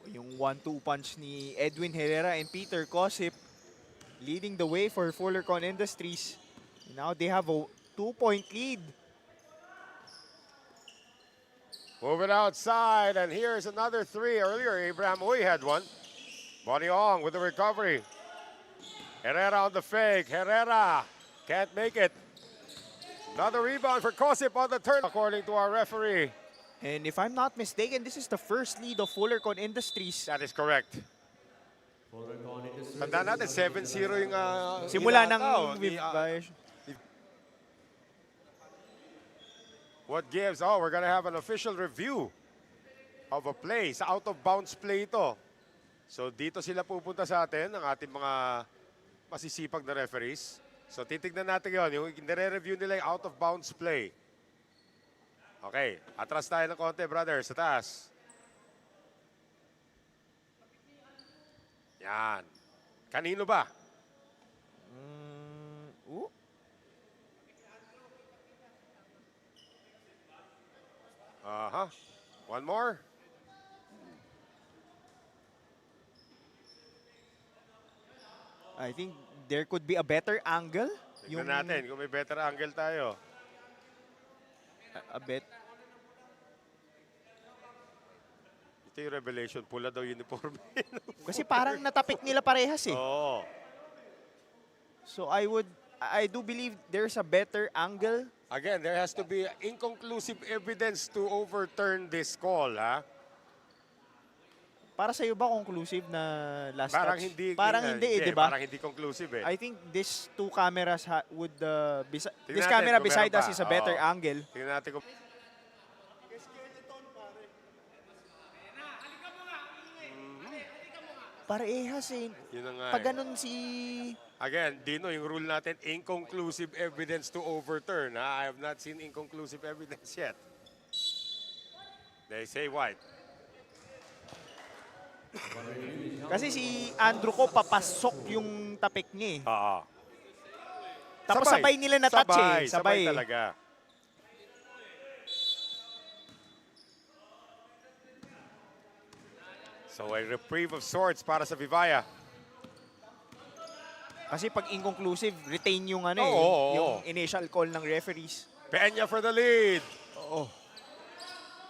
Yung 1-2 punch ni Edwin Herrera and Peter Kosip leading the way for Fullercon Industries. Now they have a 2-point lead. Moving outside, and here's another three. Earlier, Abraham Uy had one. Boniong with the recovery. Herrera on the fake. Herrera can't make it. Another rebound for Kosip on the turn, according to our referee. And if I'm not mistaken, this is the first lead of Fullercon Industries. That is correct. Tandaan natin, 7-0 yung Simula ng inataw ni, Vivaia. what gives? Oh, we're gonna have an official review of a play. Sa out-of-bounds play ito. So dito sila pupunta sa atin, ang ating mga masisipag na referees. So titignan natin yon, yung nire-review nila yung out-of-bounds play. Okay, atras tayo ng konti, brother, sa taas. Yan. Kanino ba? One more. I think there could be a better angle. Tignan natin kung may better angle tayo. A bet. Ito yung revelation, pula daw uniform. Kasi parang natapik nila parehas eh. Oo. So I do believe there's a better angle. Again, there has to be inconclusive evidence to overturn this call, ha? Para sa iyo ba conclusive na last Parang touch? hindi. Parang hindi, di ba? Parang hindi conclusive eh. I think these two cameras would this natin camera kung beside meron us pa. is a better Oo. angle. Tingnan natin kung... Parehas eh. Yun na nga Pag eh. ganun si Again, Dino, yung rule natin, inconclusive evidence to overturn. Ha? I have not seen inconclusive evidence yet. They say white. kasi si Andrew ko papasok yung tapik niya eh. Oo. Tapos sabay nila na touch eh. Sabay eh. talaga. So a reprieve of sorts para sa Vivaia. Kasi pag inconclusive, retain yung ano eh, Oo. yung initial call ng referees. Peña for the lead. Oo.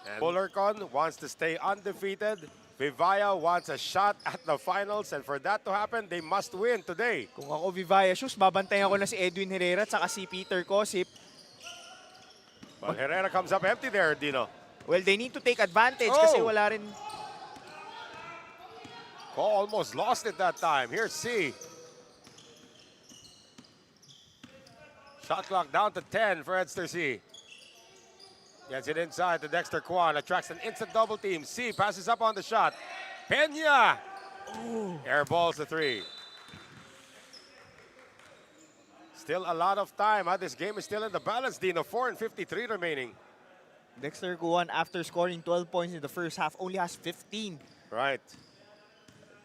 And Fullercon wants to stay undefeated. Vivaia wants a shot at the finals, and for that to happen, they must win today. Kung ako Vivaia shoes, babantayan ko na si Edwin Herrera at saka si Peter Kosip. Well, Herrera comes up empty there, Dino. Well, they need to take advantage Oh. kasi wala rin. Cole almost lost it that time. Here's C. Shot clock down to 10 for Edster C. Gets it inside to Dexter Kwan. Attracts an instant double team. C passes up on the shot. Peña. Air balls the three. Still a lot of time. This game is still in the balance, Dino. 4:53 remaining. Dexter Guan, after scoring 12 points in the first half, only has 15 Right.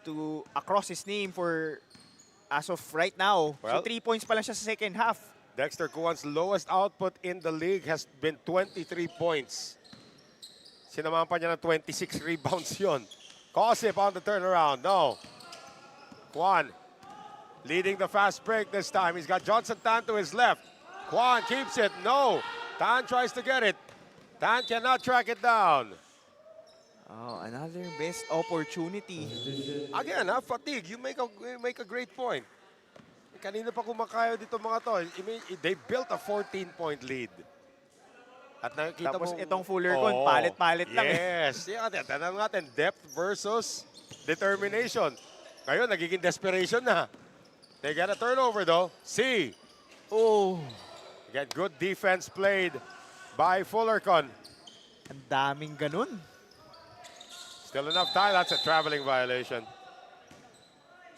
to across his name for as of right now. Well, so 3 points pa lang siya sa second half. Dexter Kwan's lowest output in the league has been 23 points. Sinamahan pa niya ng 26 rebounds yon. Kosip on the turnaround. No. Kwan leading the fast break this time. He's got Johnson Tan to his left. Kwan keeps it. No. Tan tries to get it. Tan cannot track it down. Oh, another best opportunity. Again, fatigue. You make a great point. Kanina pa kumakayo dito mga to. They built a 14-point lead. At nakikita Tapos mo, itong Fullercon, palit-palit lang eh. Yes. Tanong natin, depth versus determination. Ngayon, nagiging desperation na. They get a turnover though. C. Oh, Again, good defense played by Fullercon. ang daming ganun. Still enough time. That's a traveling violation.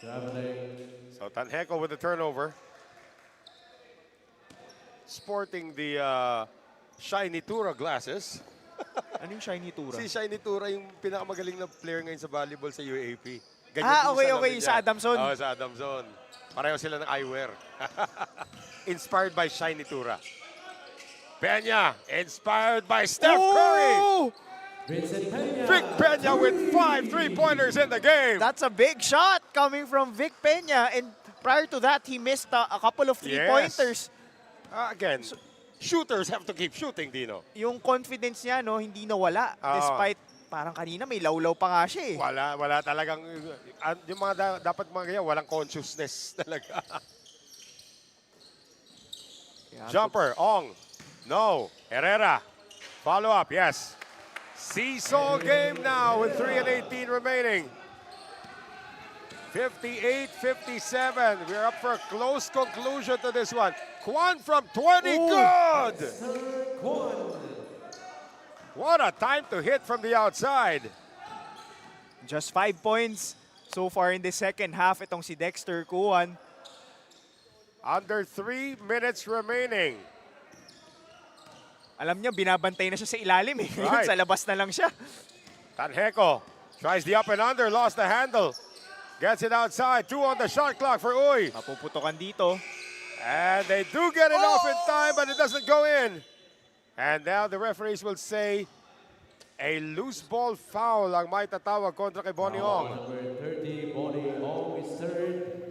Traveling. So Tanheco with the turnover. Sporting the Shiny Tura glasses. Anong shiny tura? Si Shiny Tura yung pinakamagaling na player ngayon sa volleyball sa UAP. Ganyan din Ah, yung okay, salamin okay. niya. Sa Adamson. Oo, sa Adamson. Pareho sila ng eyewear. Inspired by Shiny Tura. Peña, inspired by Steph Curry. Vincent Peña. Vic Peña with 5 3-pointers in the game. That's a big shot coming from Vic Peña. And prior to that, he missed a couple of 3-pointers. Again, shooters have to keep shooting, Dino. Yung confidence niya, no, hindi nawala. Oo. Despite, parang kanina may lawlaw pa nga siya eh. Wala talagang, yung mga dapat mga ganyan, walang consciousness talaga. Jumper, Ong. No. Herrera. Follow up, yes. Seesaw game now with 3 and 18 remaining. 58-57. We're up for a close conclusion to this one. Kwan from 20, good! What a time to hit from the outside. Just 5 points so far in the second half. Itong si Dexter Kuan. Under 3 minutes remaining. Alam niya, binabantay na siya sa ilalim eh. Ngayon, Right. sa labas na lang siya. Tanheco tries the up and under, lost the handle. Gets it outside, 2 on the shot clock for Uy. Mapuputukan dito. And they do get it off in time, but it doesn't go in. And now the referees will say a loose ball foul ang may tatawag kontra kay Bonnie Ong. Number 30, Bonnie Ong is third.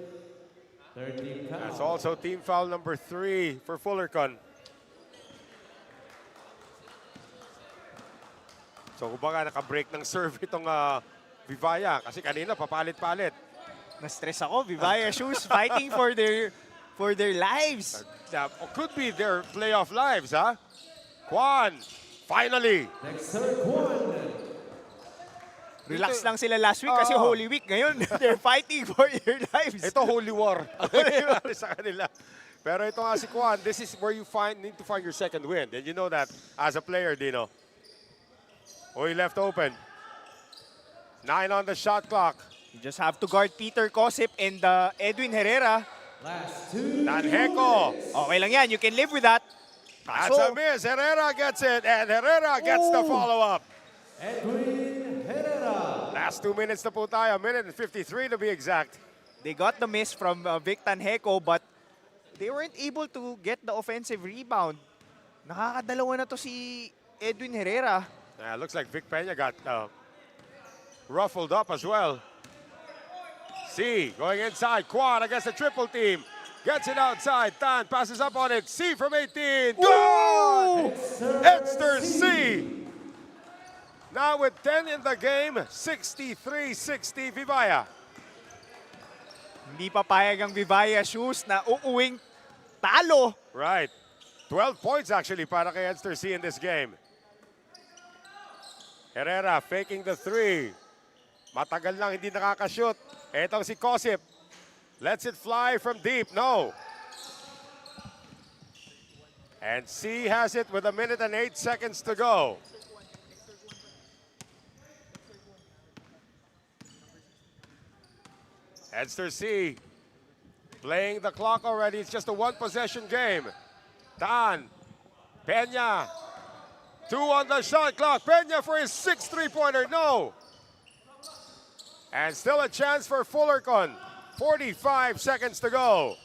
13 That's foul. also team foul number 3 for Fullercon. So kumbaga naka-break ng serve itong Vivaia kasi kanina papalit-palit. Na-stress ako. Vivaia shoes fighting for their lives. Could be their playoff lives, ha? Kwan, finally. Dexter Kwan. Relax lang sila last week kasi Oo. Holy Week. Ngayon, they're fighting for their lives. Ito Holy War ang nangyayari sa kanila. Pero ito nga si Kwan, this is where you need to find your second win. And you know that as a player, Dino. Uy, left open. 9 on the shot clock. You just have to guard Peter Cosip and Edwin Herrera. Last 2. Tanheco. Okay lang yan. You can live with that. That's a miss. Herrera gets it, and Herrera gets the follow-up. Edwin Herrera. Last 2 minutes na po tayo. Minute and 53 to be exact. They got the miss from Vic Tanheco, but they weren't able to get the offensive rebound. Nakakadalawa na to si Edwin Herrera. Looks like Vic Peña got ruffled up as well. C going inside. Kwan against the triple team. Gets it outside. Tan passes up on it. C from 18. Go! Edster C. Now with 10 in the game, 63-60 Vivaia. Hindi papayag ang Vivaia shoes na uuwing talo. Right. 12 points actually para kay Edster C in this game. Herrera faking the 3. Matagal lang hindi nakakashoot. Etong si Cosip. Lets it fly from deep. No. And C has it with 1 minute and 8 seconds to go. Edster C playing the clock already. It's just a 1-possession game. Tan. Peña. 2 on the shot clock. Peña for his 6th three-pointer. No. And still a chance for Fullercon. 45 seconds to go.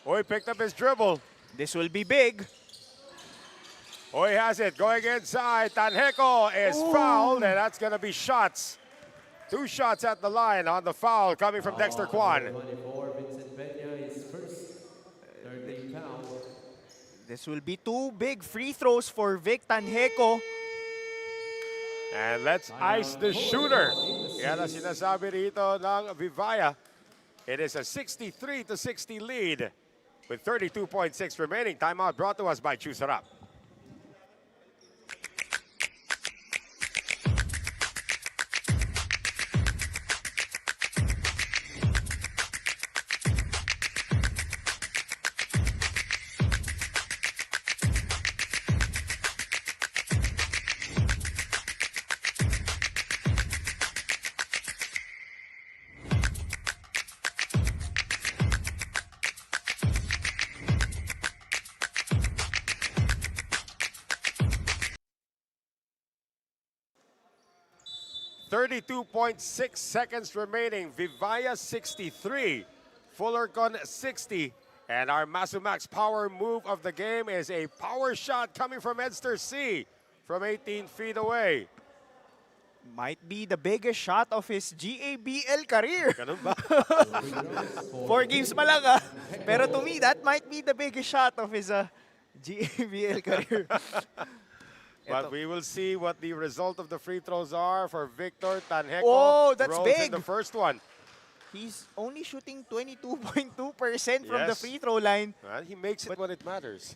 Hoy picked up his dribble. This will be big. Hoy has it. Going inside. Tanheco is fouled, and that's going to be shots. 2 shots at the line on the foul coming from Dexter Kwan. 24, Vincent Peña is first. 13 foul. This will be 2 big free throws for Vic Tanheco. And let's ice the shooter. Yan ang sinasabi rito ng Vivaia. It is a 63-60 lead with 32.6 remaining. Timeout brought to us by Chusarap. .6 seconds remaining. Vivaia 63, Fullercon 60. And our Masumax power move of the game is a power shot coming from Edster C from 18 feet away. Might be the biggest shot of his GABL career. Ganun ba? 4 games pa lang, ah. Pero to me, that might be the biggest shot of his GABL career. But we will see what the result of the free throws are for Victor Tanheco. Oh, that's rolls big. in the first one. He's only shooting 22.2% from the Yes. free throw line. Well, he makes it when it matters.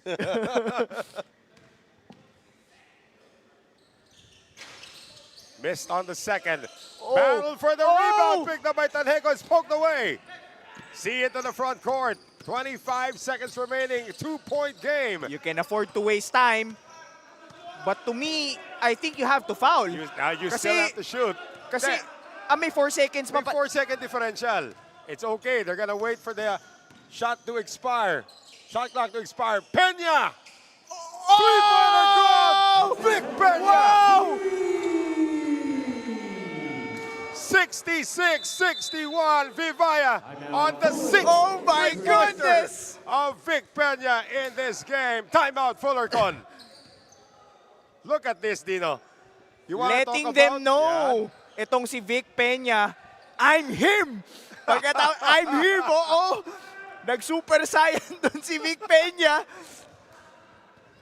Missed on the second. Oh. Battle for the Oh. rebound. Picked up by Tanheco. It's poked away. See it to the front court. 25 seconds remaining. 2-point game. You can afford to waste time. But to me, I think you have to foul. Now you Kasi- still have to shoot. Kasi, There. may 4 seconds May pa. 4-second differential. It's okay. They're gonna wait for the shot to expire. Shot clock to expire. Peña! Three-pointer goal! Vic Peña! Wow! 66-61. Vivaia on the sixth Oh my three-pointer goodness! of Vic Peña in this game. Timeout, Fullercon. Look at this, Dino. You wanna talk Letting about- them know. Itong si Vic Peña, I'm him! Pagkatapos, I'm him, oo! Nag-super saiyan doon si Vic Peña.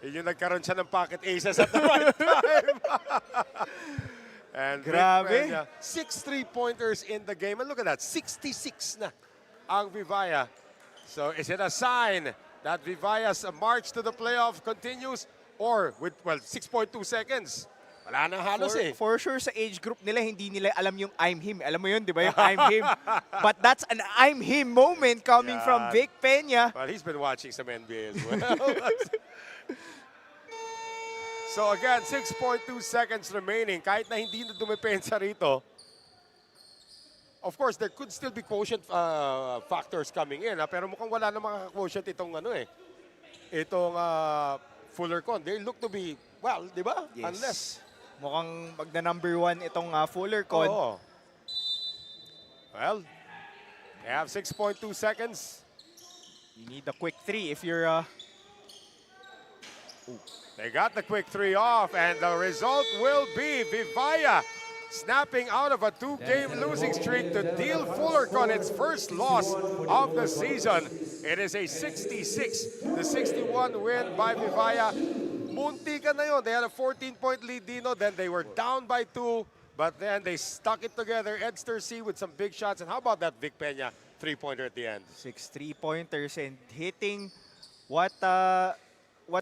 Yun yung nagkaroon siya ng pocket aces at the right time. And Vic Grabe. Peña, 6 3-pointers in the game. And look at that, 66 na ang Vivaia. So is it a sign that Vivaia's march to the playoff continues? Or with, 6.2 seconds? Wala nang halos eh. For sure sa age group nila, hindi nila alam yung I'm him. Alam mo yun, di ba? Yung I'm him. But that's an I'm him moment coming Yeah. from Vic Peña. Well, he's been watching some NBA as well. So again, 6.2 seconds remaining. Kahit na hindi na dumepensa rito, of course, there could still be quotient factors coming in. Pero mukhang wala na mga quotient itong itong Fullercon. They look to be, well, di ba? Yes. Unless, Mukhang magna number 1 itong Fullercon. oo. Well, they have 6.2 seconds. You need a quick 3 if you're... They got the quick 3 off, and the result will be Vivaia snapping out of a 2-game losing streak to deal Fullercon its first loss of the season. It is a 66-61 win by Vivaia. Munti ka na yun. They had a 14-point lead, Dino. Then they were down by 2, but then they stuck it together. Edster C with some big shots. And how about that Vic Peña 3-pointer at the end? 6 3-pointers and hitting what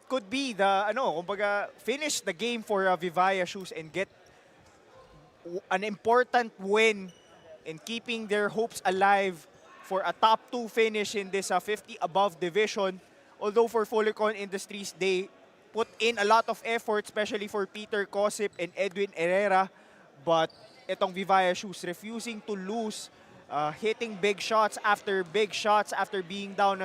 could be the kumbaga finish the game for Vivaia Shoes and get an important win in keeping their hopes alive for a top 2 finish in this 50 above division. Although for Fullercon Industries, they put in a lot of effort, especially for Peter Cosip and Edwin Herrera, but itong Vivaia Shoes refusing to lose, hitting big shots after being down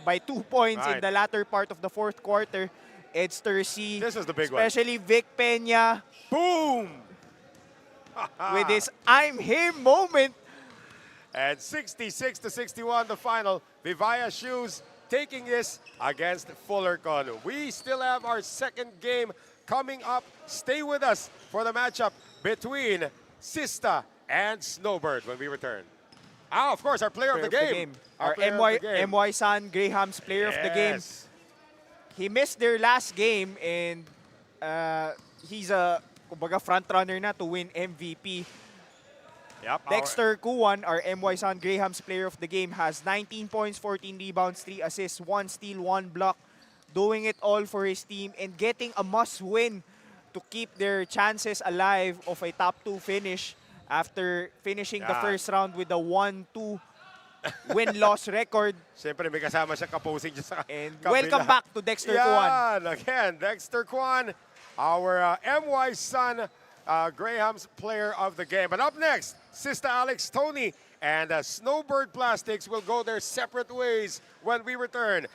by 2 points in Right. the latter part of the fourth quarter. Edster C, This is the big one. especially Vic Peña, Boom! with his I'm him moment. And 66-61 the final. Vivaia Shoes taking this against Fullercon. We still have our second game coming up. Stay with us for the matchup between Sista and Snowbird when we return. Of course, our player of the game. Our player of the game. MY San Graham's player of the game. Yes. He missed their last game and he's a kumbaga front runner na to win MVP. Yep, Dexter Kuwan, our MY San Graham's player of the game, has 19 points, 14 rebounds, 3 assists, 1 steal, 1 block, doing it all for his team and getting a must-win to keep their chances alive of a top 2 finish after finishing the Yeah. first round with a 1-2 win-loss record. Siyempre, may kasama siya kaposing dyan sa And kabila. welcome back to Dexter Kuwan. Yan, again, Dexter Kwan, our MY Son Graham's player of the game. But up next, Sister Alex Tony and Snowbird Plastics will go their separate ways when we return.